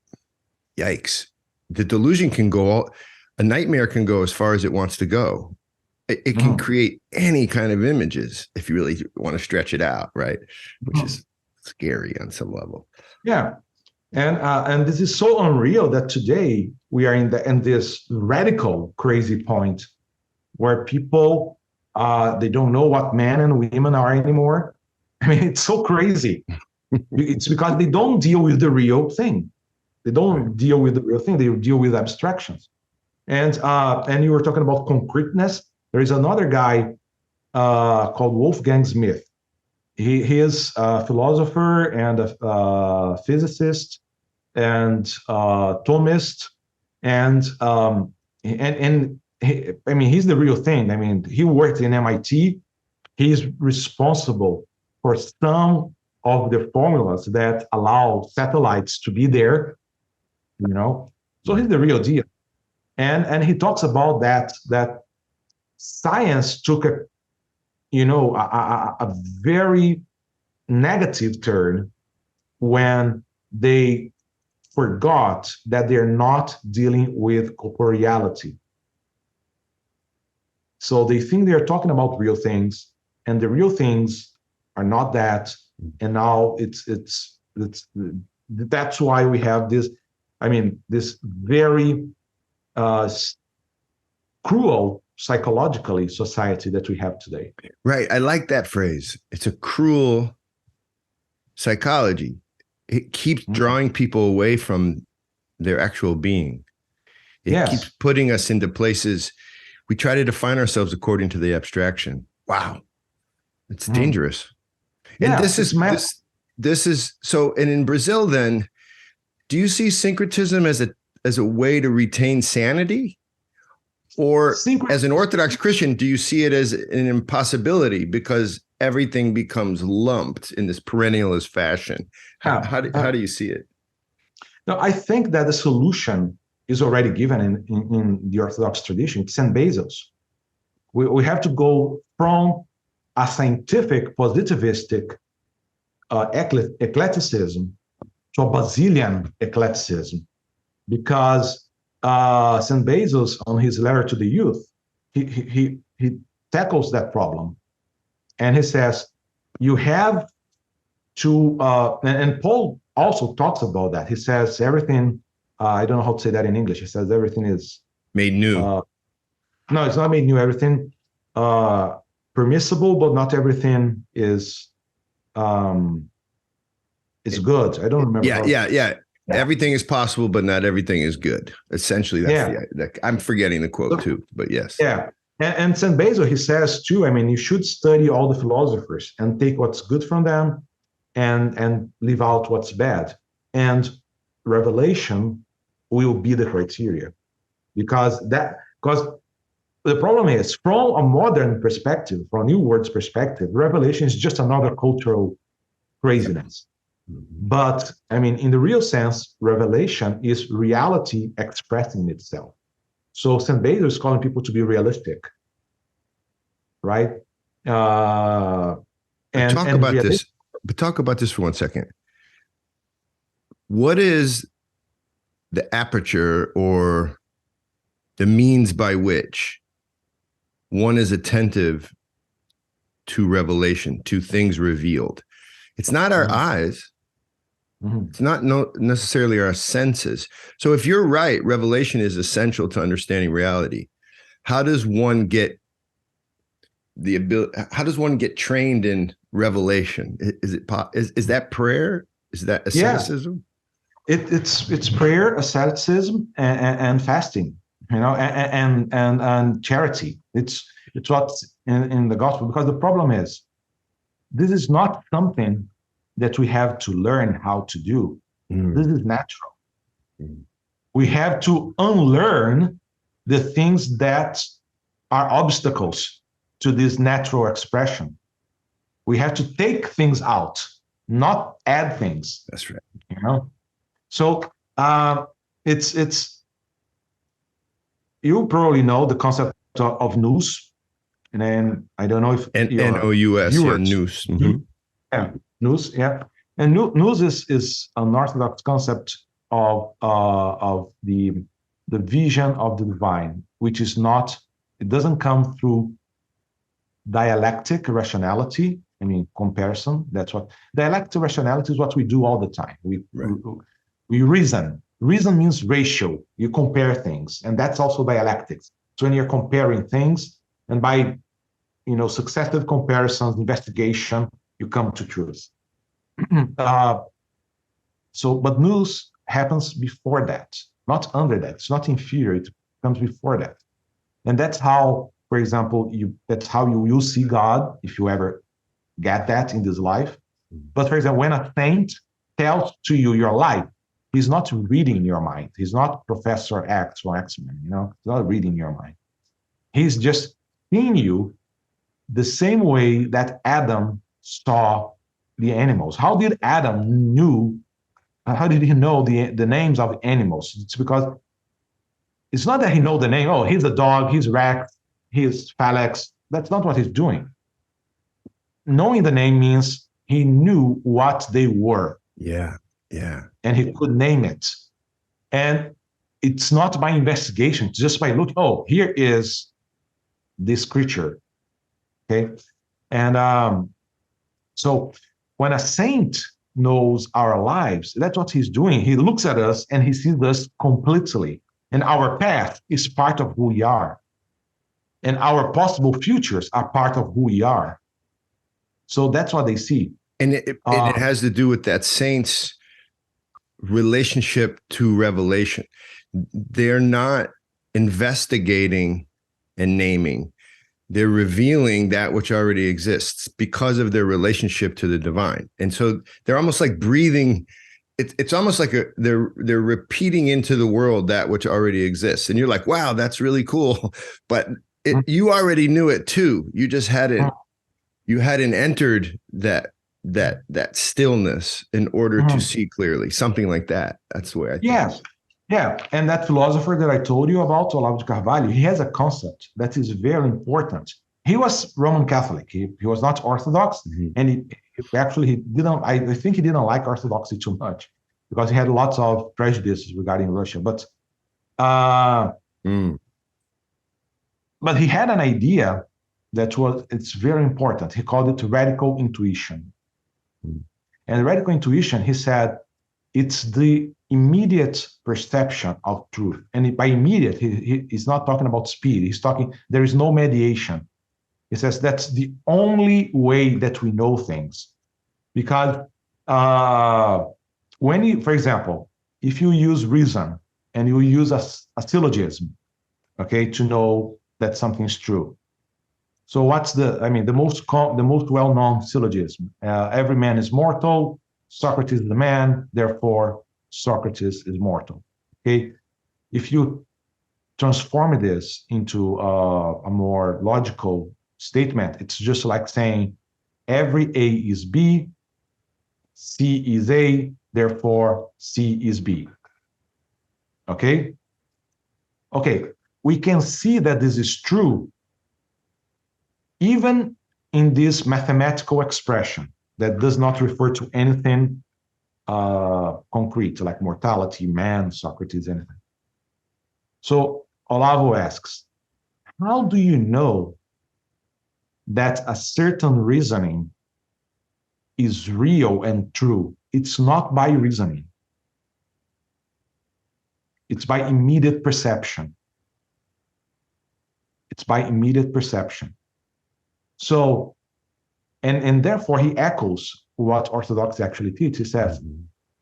yikes, the delusion can go, a nightmare can go as far as it wants to go. It can create any kind of images if you really want to stretch it out, right? Which is scary on some level. Yeah. And this is so unreal that today we are in this radical crazy point where people they don't know what men and women are anymore. I mean, it's so crazy. It's because they don't deal with the real thing. They don't deal with the real thing. They deal with abstractions. And you were talking about concreteness. There is another guy called Wolfgang Smith. He is a philosopher and a physicist and Thomist, and he's the real thing. I mean, he worked in MIT. He's responsible for some of the formulas that allow satellites to be there. So he's the real deal. And he talks about that science took a very negative turn when they forgot that they're not dealing with corporeality. So they think they're talking about real things, and the real things are not that. And now that's why we have this. I mean, this very cruel psychologically society that we have today. Right. I like that phrase. It's a cruel psychology. It keeps drawing people away from their actual being. It keeps putting us into places. We try to define ourselves according to the abstraction. Wow. It's dangerous. And this is so, and in Brazil then, do you see syncretism as a way to retain sanity? Or as an Orthodox Christian, do you see it as an impossibility because everything becomes lumped in this perennialist fashion? How do you see it? No, I think that the solution is already given in the Orthodox tradition. It's St. Basil's. We have to go from a scientific positivistic eclecticism to a Basilian eclecticism, because St. Basil's, on his letter to the youth, he tackles that problem, and he says you have to, and Paul also talks about that. He says everything. I don't know how to say that in English. He says everything is made new. No, it's not made new. Everything permissible, but not everything is good. I don't remember. Yeah. Everything is possible, but not everything is good. Essentially, that's I'm forgetting the quote too, but yes. Yeah. And St. Basil, he says too, I mean, you should study all the philosophers and take what's good from them and leave out what's bad. And revelation will be the criteria. Because the problem is, from a modern perspective, from a New World's perspective, revelation is just another cultural craziness. But I mean, in the real sense, revelation is reality expressing itself. So St. Basil is calling people to be realistic, right? Talk about this for 1 second. What is the aperture or the means by which one is attentive to revelation, to things revealed? It's not our eyes. It's not necessarily our senses. So if you're right, revelation is essential to understanding reality. How does one get the ability? How does one get trained in revelation? Is that prayer? Is that asceticism? Yeah. It's prayer, asceticism, and fasting. You know, and charity. It's what's in the gospel. Because the problem is, this is not something that we have to learn how to do. This is natural. We have to unlearn the things that are obstacles to this natural expression. We have to take things out, not add things. That's right. You know, so it's you probably know the concept of nous, and then I don't know if N-O-U-S, nous. Yeah, nous, yeah. And nous is an Orthodox concept of the vision of the divine, which is not, it doesn't come through dialectic rationality. I mean, comparison. That's what dialectic rationality is. What we do all the time. We reason. Reason means ratio. You compare things, and that's also dialectics. So when you're comparing things, and by successive comparisons, investigation, you come to truth. But nous happens before that, not under that. It's not inferior. It comes before that, and that's how, for example, that's how you will see God if you ever get that in this life. But for example, when a saint tells to you your life, he's not reading your mind. He's not Professor X or X-Men. He's not reading your mind. He's just seeing you the same way that Adam saw the animals. How did Adam know the names of animals? It's because it's not that he knows the name. Oh, he's a dog, he's Rex, he's Phalanx. That's not what he's doing. Knowing the name means he knew what they were. Yeah. And he could name it. And it's not by investigation, it's just by looking, oh, here is this creature. Okay. And so when a saint knows our lives, that's what he's doing. He looks at us and he sees us completely. And our past is part of who we are. And our possible futures are part of who we are. So that's what they see. And it has to do with that saint's relationship to revelation. They're not investigating and naming. They're revealing that which already exists because of their relationship to the divine. And so they're almost like breathing it's almost like they're repeating into the world that which already exists, and you're like, wow, that's really cool, but you already knew it too. You just hadn't entered that stillness in order to see clearly, something like that. That's the way I think. Yes. Yeah, and that philosopher that I told you about, Olavo de Carvalho, he has a concept that is very important. He was Roman Catholic. He was not Orthodox, and he didn't. I think he didn't like Orthodoxy too much because he had lots of prejudices regarding Russia. But he had an idea it's very important. He called it radical intuition. And radical intuition, he said, it's the immediate perception of truth. And by immediate, he's not talking about speed. He's talking, there is no mediation. He says that's the only way that we know things. Because for example, if you use reason and you use a syllogism, okay, to know that something is true. So what's the most well-known syllogism? Every man is mortal, Socrates is the man, therefore Socrates is mortal. Okay, if you transform this into a more logical statement, it's just like saying every A is B, C is A, therefore C is B. Okay? Okay, we can see that this is true even in this mathematical expression that does not refer to anything concrete, like mortality, man, Socrates, anything. So Olavo asks, how do you know that a certain reasoning is real and true? It's not by reasoning. It's by immediate perception. It's by immediate perception. So, and therefore he echoes what Orthodoxy actually teach. He says,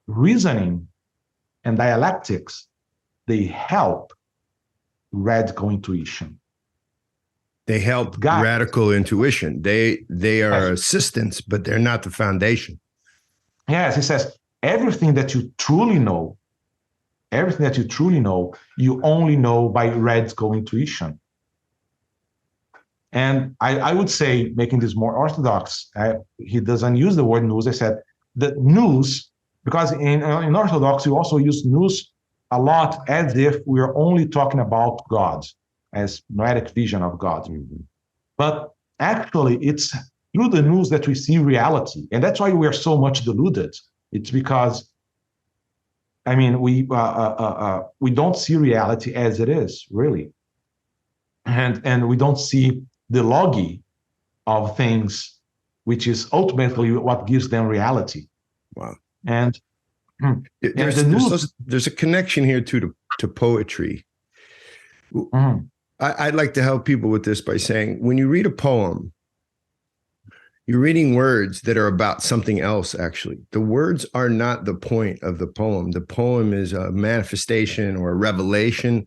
reasoning and dialectics, they help radical intuition. They help radical intuition. They are assistants, but they're not the foundation. Yes, he says, everything that you truly know, you only know by radical intuition. And I would say, making this more orthodox, he doesn't use the word nous. I said the nous, because in Orthodox, you also use nous a lot as if we are only talking about God, as noetic vision of God. But actually, it's through the nous that we see reality. And that's why we are so much deluded. It's because, we don't see reality as it is, really. And we don't see the logi of things, which is ultimately what gives them reality. Wow. And there's a connection here to poetry. I'd like to help people with this by saying, when you read a poem, you're reading words that are about something else, actually. The words are not the point of the poem. The poem is a manifestation or a revelation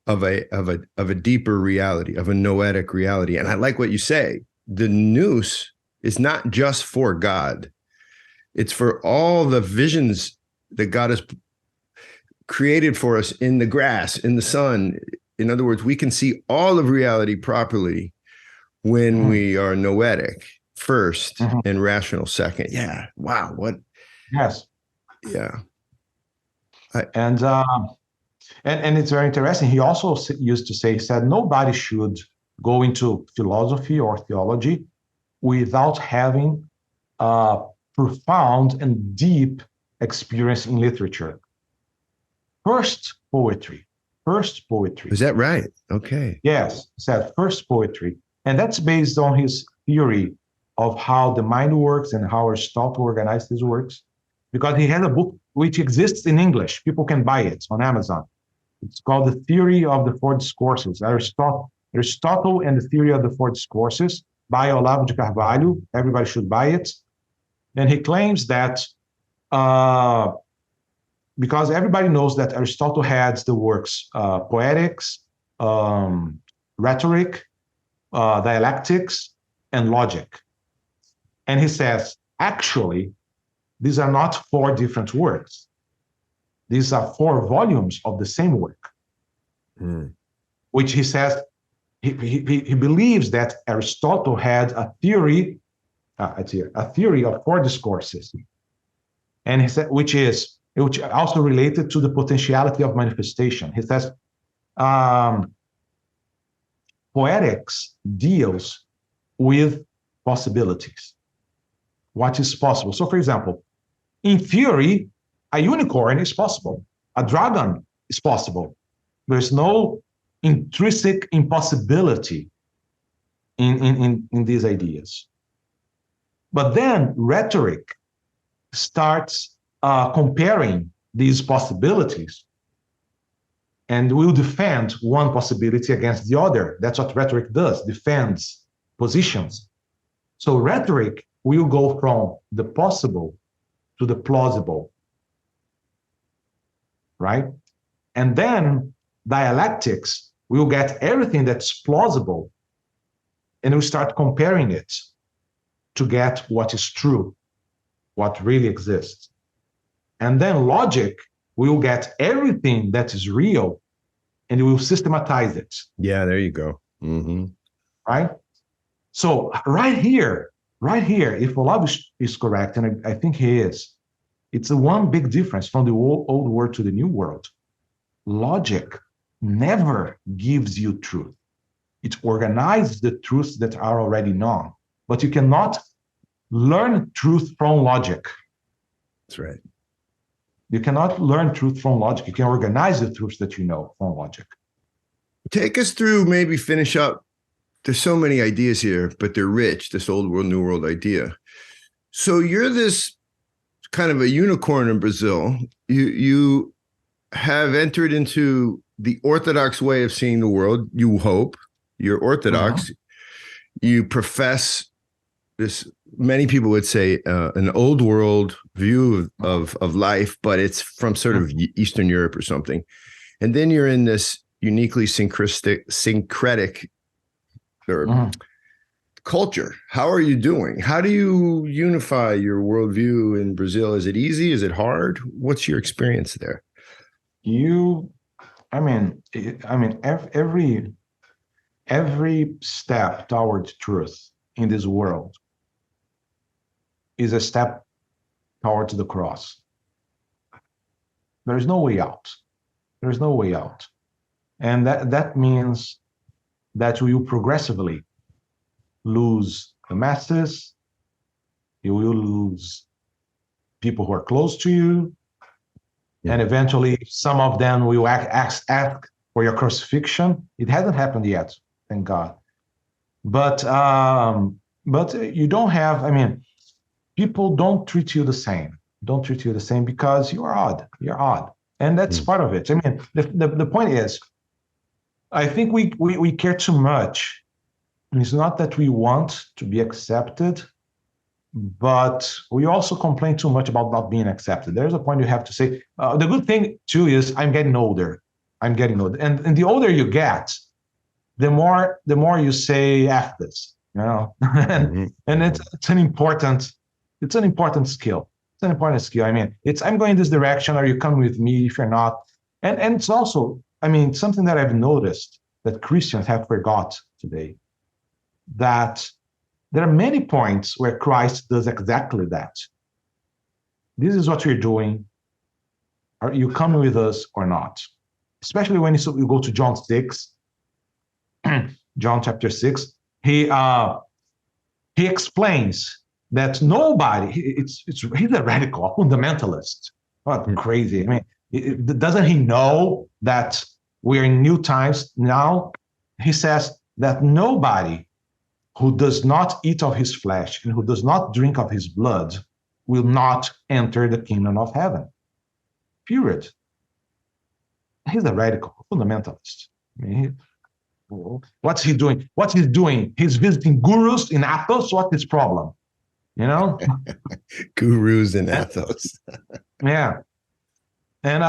of a deeper reality, of a noetic reality. And I like what you say. The nous is not just for God. It's for all the visions that God has created for us in the grass, in the sun. In other words, we can see all of reality properly when we are noetic first and rational second. Yeah. Wow. What? Yes. Yeah. And it's very interesting. He also used to say, he said, nobody should go into philosophy or theology without having a profound and deep experience in literature. First, poetry. Is that right? Okay. Yes, he said first poetry. And that's based on his theory of how the mind works and how Aristotle organized his works. Because he had a book which exists in English. People can buy it on Amazon. It's called The Theory of the Four Discourses, Aristotle and the Theory of the Four Discourses by Olavo de Carvalho. Everybody should buy it. And he claims that because everybody knows that Aristotle had the works Poetics, Rhetoric, Dialectics, and Logic. And he says, actually, these are not four different works. These are 4 volumes of the same work, which he says he believes that Aristotle had a theory of 4 discourses, and he said which also related to the potentiality of manifestation. He says poetics deals with possibilities, what is possible. So, for example, in theory, a unicorn is possible, a dragon is possible. There's no intrinsic impossibility in these ideas. But then rhetoric starts comparing these possibilities and will defend one possibility against the other. That's what rhetoric does, defends positions. So rhetoric will go from the possible to the plausible, right? And then dialectics will get everything that's plausible and we start comparing it to get what is true, what really exists. And then logic will get everything that is real and it will systematize it. Yeah, there you go. Right? So right here, if Olavo is correct, and I think he is, it's the one big difference from the old world to the new world. Logic never gives you truth. It organizes the truths that are already known, but you cannot learn truth from logic. That's right. You cannot learn truth from logic. You can organize the truths that you know from logic. Take us through, maybe finish up. There's so many ideas here, but they're rich, this old world, new world idea. So you're this kind of a unicorn in Brazil. You have entered into the orthodox way of seeing the world. You hope you're orthodox. You profess this, many people would say, an old world view of life, but it's from sort of Eastern Europe or something. And then you're in this uniquely syncretic or culture. How are you doing? How do you unify your worldview in Brazil? Is it easy? Is it hard? What's your experience there? Every step towards truth in this world is a step towards the cross. There is no way out. There is no way out. And that means that we will progressively lose the masses. You will lose people who are close to you. Yeah. And eventually some of them will ask for your crucifixion. It hasn't happened yet, thank God. But you don't have, people don't treat you the same. Don't treat you the same because you're odd. You're odd. And that's part of it. The point is, I think we care too much. It's not that we want to be accepted, but we also complain too much about not being accepted. There's a point you have to say. The good thing too is I'm getting older. And the older you get, the more you say F this, and it's an important skill. It's an important skill. I'm going this direction. Are you coming with me? If you're not, and it's also, something that I've noticed that Christians have forgot today, that there are many points where Christ does exactly that. This is what you're doing. Are you coming with us or not? Especially when you go to John 6, John chapter 6, he explains that nobody, he's a radical, a fundamentalist. What crazy. Doesn't he know that we're in new times now? He says that nobody who does not eat of his flesh and who does not drink of his blood will not enter the kingdom of heaven. Period. He's a radical fundamentalist. What's he doing? What he's doing? He's visiting gurus in Athos. What's his problem? Gurus in Athos. Yeah. And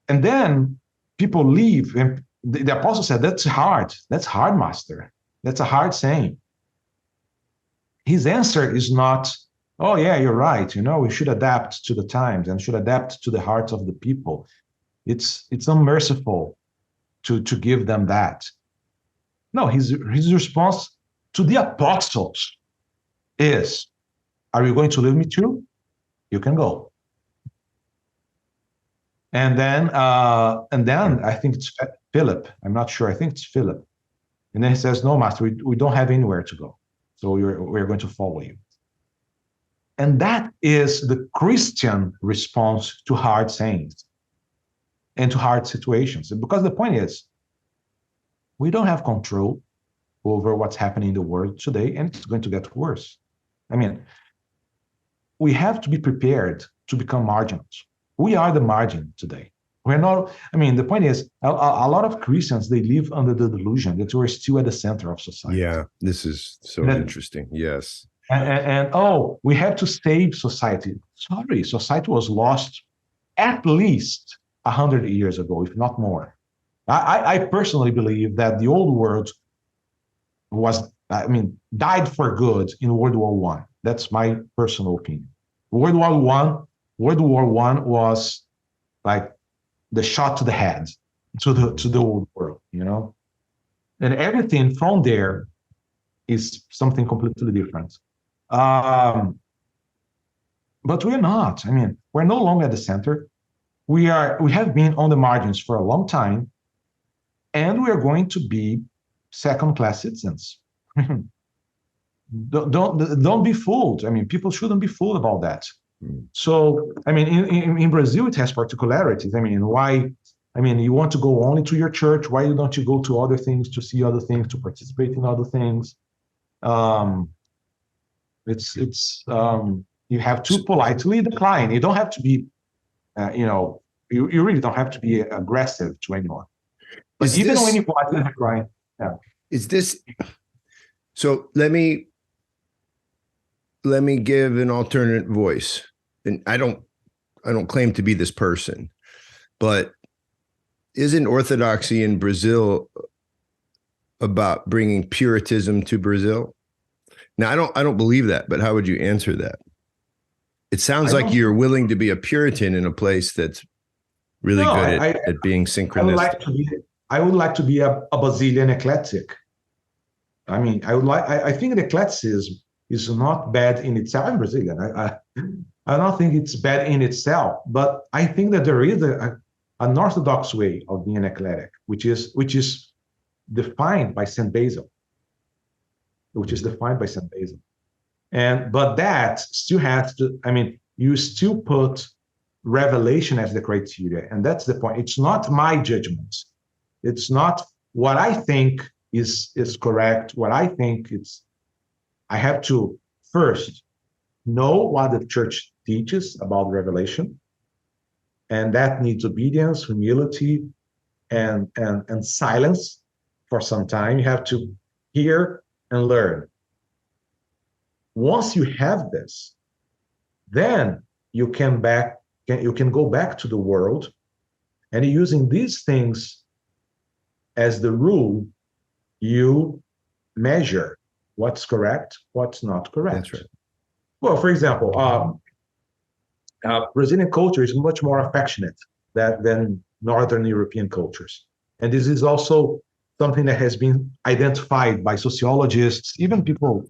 and then people leave, and the apostle said, that's hard, master. That's a hard saying. His answer is not, oh yeah, you're right. We should adapt to the times and should adapt to the hearts of the people. It's unmerciful to give them that. No, his response to the apostles is, are you going to leave me too? You can go. And then I think it's Philip. I'm not sure. I think it's Philip. And then he says, no, master, we don't have anywhere to go. So we're going to follow you. And that is the Christian response to hard sayings and to hard situations. Because the point is, we don't have control over what's happening in the world today, and it's going to get worse. I mean, we have to be prepared to become marginals. We are the margin today. We're not, the point is, a lot of Christians, they live under the delusion that we're still at the center of society. Yeah, this is so interesting. Yes. And we have to save society. Sorry, society was lost at least 100 years ago, if not more. I personally believe that the old world died for good in World War I. That's my personal opinion. World War I was like the shot to the head to the old world, and everything from there is something completely different. But we're not. We're no longer at the center. We have been on the margins for a long time, and we are going to be second-class citizens. Don't be fooled. People shouldn't be fooled about that. So, in Brazil, it has particularities. Why? You want to go only to your church. Why don't you go to other things, to see other things, to participate in other things? You have to politely decline. You don't have to be, you really don't have to be aggressive to anyone. But when you politely decline, yeah. Is this? So let me give an alternate voice. And I don't claim to be this person, but isn't orthodoxy in Brazil about bringing Puritanism to Brazil? Now, I don't believe that, but how would you answer that? It sounds like you're willing to be a Puritan in a place that's really good at being synchronistic. I would like to be a Basilian eclectic. I think the eclecticism is not bad in itself. I'm Brazilian. I don't think it's bad in itself, but I think that there is an orthodox way of being eclectic, which is defined by Saint Basil. But that still has to. You still put revelation as the criteria, and that's the point. It's not my judgment. It's not what I think is correct. What I think I have to first know what the church teaches about revelation, and that needs obedience, humility, and silence for some time. You have to hear and learn. Once you have this, then you can go back to the world, and using these things as the rule, you measure what's correct, what's not correct. That's right. Well, for example, Brazilian culture is much more affectionate than Northern European cultures. And this is also something that has been identified by sociologists, even people,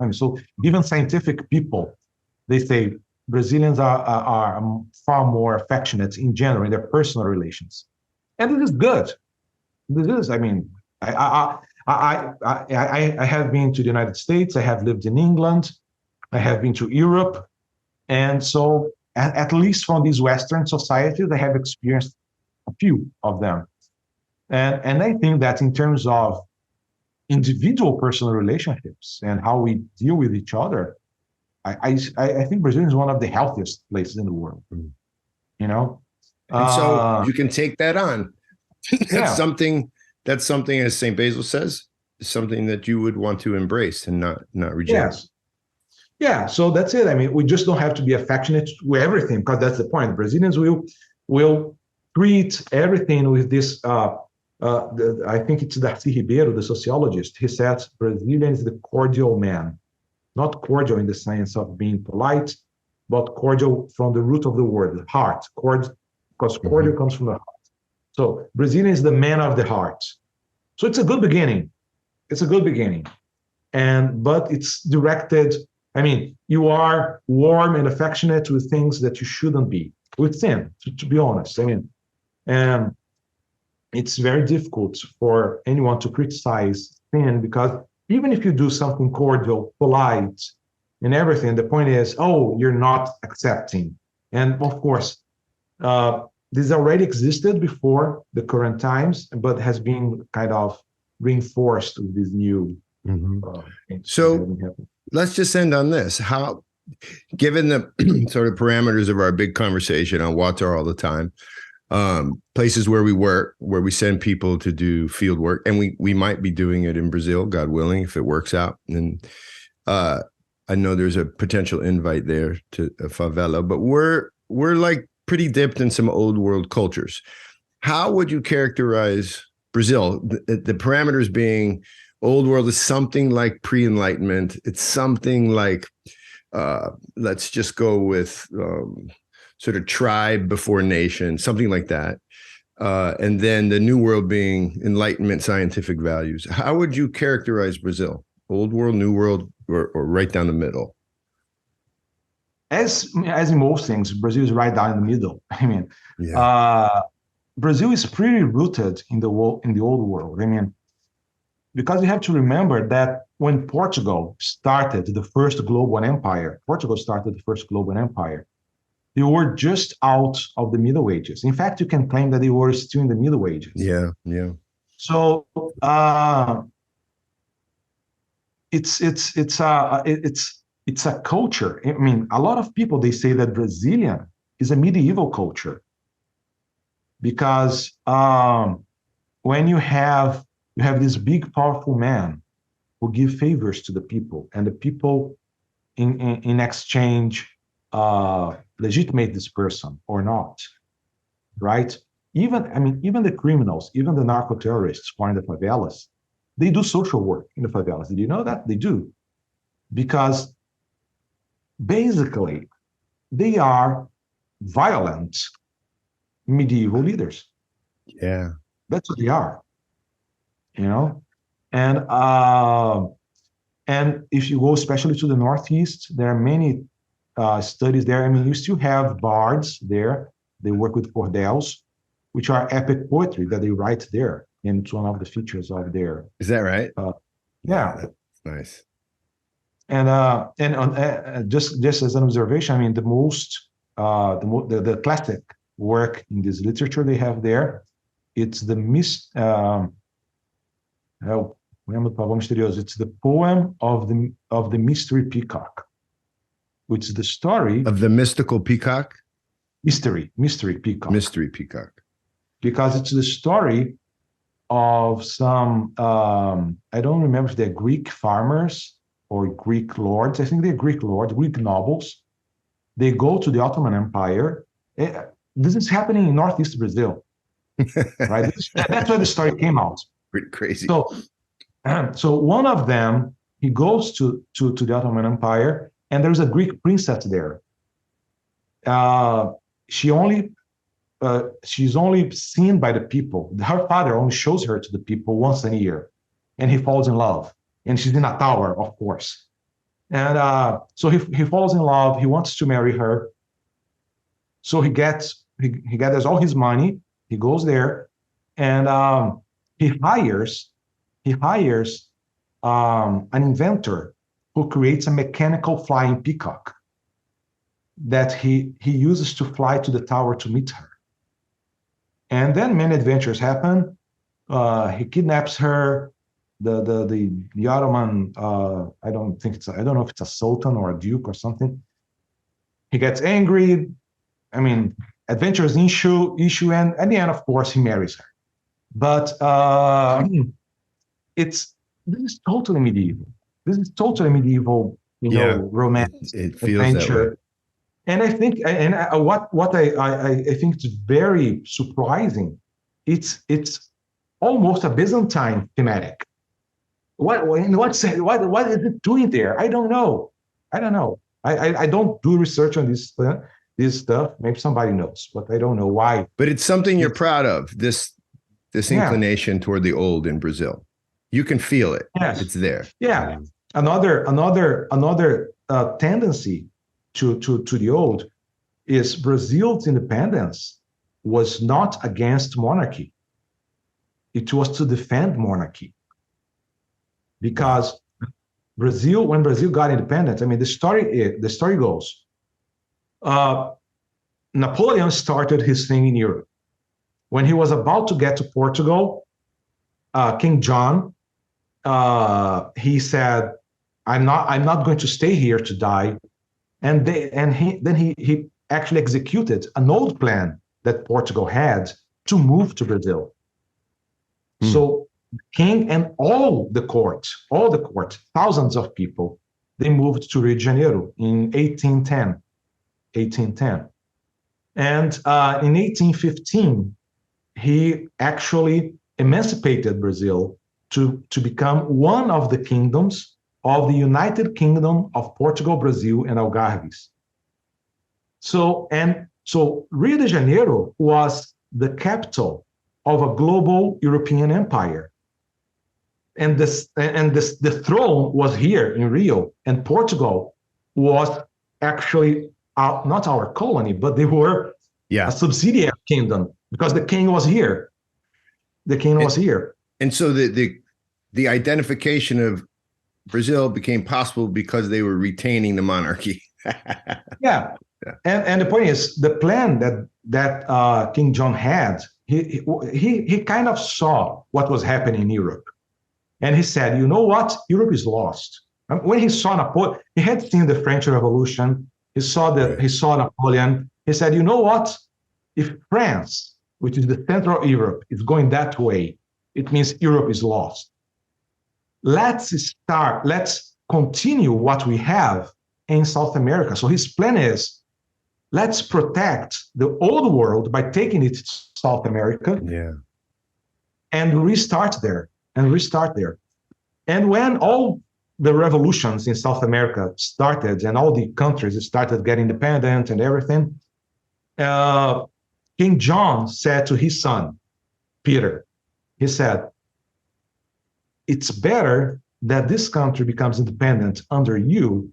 even scientific people. They say Brazilians are far more affectionate in general in their personal relations. And this is good. This is, I have been to the United States. I have lived in England. I have been to Europe. And so at least from these Western societies, I have experienced a few of them. And I think that in terms of individual personal relationships and how we deal with each other, I think Brazil is one of the healthiest places in the world. And so you can take that on. That's something, as St. Basil says, is something that you would want to embrace and not reject. Yes. Yeah, so that's it. We just don't have to be affectionate with everything, because that's the point. Brazilians will treat everything with this. I think it's Darcy Ribeiro, the sociologist. He says Brazilian is the cordial man, not cordial in the sense of being polite, but cordial from the root of the word, heart, because cordial comes from the heart. So Brazilian is the man of the heart. So it's a good beginning. It's a good beginning. But it's directed, I mean, you are warm and affectionate with things that you shouldn't be, with sin, to be honest. I mean, and it's very difficult for anyone to criticize sin, because even if you do something cordial, polite, and everything, the point is, oh, you're not accepting. And of course, this already existed before the current times, but has been kind of reinforced with this new. So let's just end on this. How, given the sort of parameters of our big conversation on WAWTAR all the time, places where we work, where we send people to do field work, and we might be doing it in Brazil, God willing, if it works out. And I know there's a potential invite there to a favela, but we're like pretty dipped in some old world cultures. How would you characterize Brazil? The parameters being old world is something like pre-enlightenment. It's something like, let's just go with sort of tribe before nation, something like that. And then the new world being enlightenment, scientific values. How would you characterize Brazil? Old world, new world, or right down the middle? As in most things, Brazil is right down in the middle. I mean, Brazil is pretty rooted in the old world. I mean, because you have to remember that when Portugal started the first global empire, they were just out of the Middle Ages. In fact, you can claim that they were still in the Middle Ages. Yeah. So it's a culture. I mean, a lot of people, they say that Brazilian is a medieval culture, because when you have this big, powerful man who give favors to the people, and the people in exchange legitimate this person or not, right? Even the criminals, even the narco terrorists who are in the favelas, they do social work in the favelas. Did you know that? They do. Because basically, they are violent medieval leaders. Yeah. That's what they are. And if you go especially to the Northeast, there are many studies there. I mean, you still have bards there. They work with cordels, which are epic poetry that they write there. And it's one of the features of their. Is that right? Yeah. That's nice. And just as an observation, I mean, the classic work in this literature they have there, it's the it's the poem of the mystery peacock, which is the story of the mystical peacock. Mystery peacock. Mystery peacock. Because it's the story of some I don't remember if they're Greek farmers or Greek lords. I think they're Greek lords, Greek nobles. They go to the Ottoman Empire. This is happening in Northeast Brazil, right? That's where the story came out. Pretty crazy. So one of them, he goes to the Ottoman Empire, and there's a Greek princess there. She's only seen by the people. Her father only shows her to the people once a year, and he falls in love. And she's in a tower, of course. And so he falls in love. He wants to marry her. So he gathers all his money. He goes there, and he hires an inventor who creates a mechanical flying peacock that he uses to fly to the tower to meet her. And then many adventures happen. He kidnaps her. The Ottoman, I don't know if it's a sultan or a duke or something. He gets angry. I mean, adventures issue, and at the end, of course, he marries her. But this is totally medieval. This is totally medieval, romance, it feels adventure. that way. And I think, what I think is very surprising, it's almost a Byzantine thematic. What is it doing there? I don't know. I don't do research on this stuff. Maybe somebody knows, but I don't know why. But it's something you're proud of, this Yeah. inclination toward the old in Brazil. You can feel it. Yes. It's there. Yeah. Another tendency to the old is Brazil's independence was not against monarchy. It was to defend monarchy. Because when Brazil got independent, I mean, the story goes, Napoleon started his thing in Europe. When he was about to get to Portugal, King John, he said, I'm not going to stay here to die. And he actually executed an old plan that Portugal had to move to Brazil. So the king and all the court, thousands of people, they moved to Rio de Janeiro in 1810. And in 1815, he actually emancipated Brazil to become one of the kingdoms of the United Kingdom of Portugal, Brazil, and Algarves. So Rio de Janeiro was the capital of a global European empire. And the throne was here in Rio, and Portugal was actually not our colony, but they were a subsidiary kingdom because the king was here. And so the identification of Brazil became possible because they were retaining the monarchy. Yeah. And the point is, the plan that King John had, he kind of saw what was happening in Europe. And he said, you know what? Europe is lost. When he saw Napoleon, he had seen the French Revolution. He saw Napoleon. He said, you know what? If France, which is the center of Europe, is going that way, it means Europe is lost. Let's continue what we have in South America. So his plan is, let's protect the old world by taking it to South America and restart there. And when all the revolutions in South America started and all the countries started getting independent and everything, King John said to his son, Peter, he said, it's better that this country becomes independent under you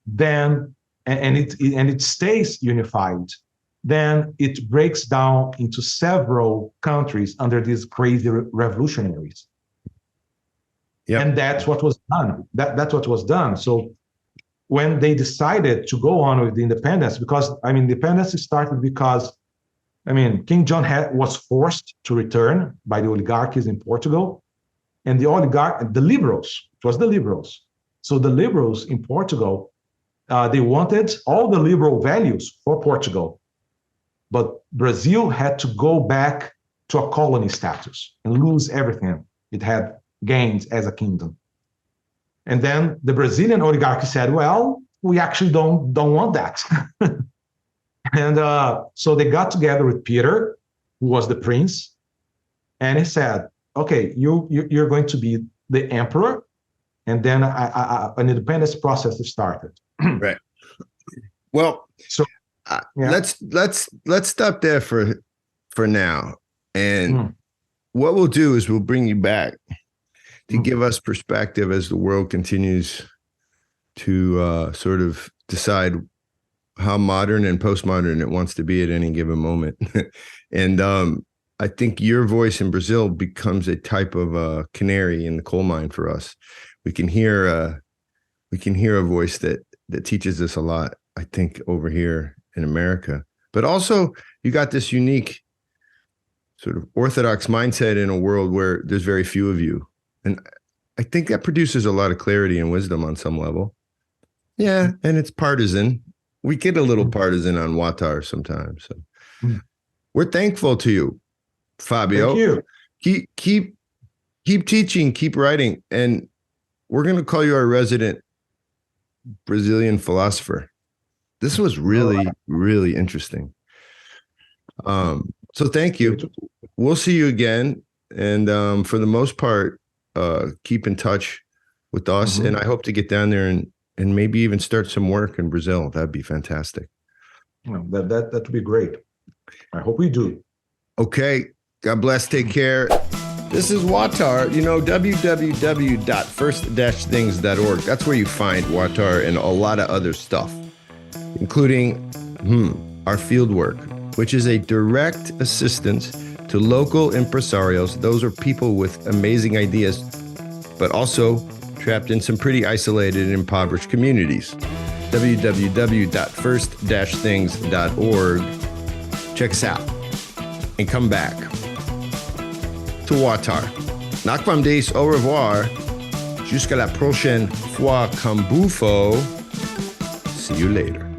than and it stays unified, then it breaks down into several countries under these crazy revolutionaries. Yep. And that's what was done. That's what was done. So when they decided to go on with the independence, because independence started because King John was forced to return by the oligarchies in Portugal, and the liberals. It was the liberals. So the liberals in Portugal, they wanted all the liberal values for Portugal, but Brazil had to go back to a colony status and lose everything it had gained as a kingdom. And then the Brazilian oligarchy said, well, we actually don't want that. And so they got together with Peter, who was the prince, and he said, okay, you're going to be the emperor, and then an independence process started. Right. Well, so let's stop there for now, and what we'll do is we'll bring you back to give us perspective as the world continues to sort of decide how modern and postmodern it wants to be at any given moment. And I think your voice in Brazil becomes a type of canary in the coal mine for us. We can hear a voice that teaches us a lot, I think, over here in America. But also, you got this unique sort of orthodox mindset in a world where there's very few of you. And I think that produces a lot of clarity and wisdom on some level. Yeah, and it's partisan. We get a little partisan on WAWTAR sometimes. So we're thankful to you, Fabio. Thank you. Keep teaching, keep writing, and we're going to call you our resident Brazilian philosopher. This was really, really interesting. So thank you. We'll see you again. And for the most part, keep in touch with us. And I hope to get down there and maybe even start some work in Brazil. That'd be fantastic. That would be great. I hope we do. Okay. God bless. Take care. This is WAWTAR. www.first-things.org. That's where you find WAWTAR and a lot of other stuff, including our field work, which is a direct assistance to local impresarios. Those are people with amazing ideas, but also trapped in some pretty isolated and impoverished communities. www.first-things.org. Check us out and come back to WAWTAR. Nakvam Deis, au revoir. Jusqu'à la prochaine fois, comme bouffo. See you later.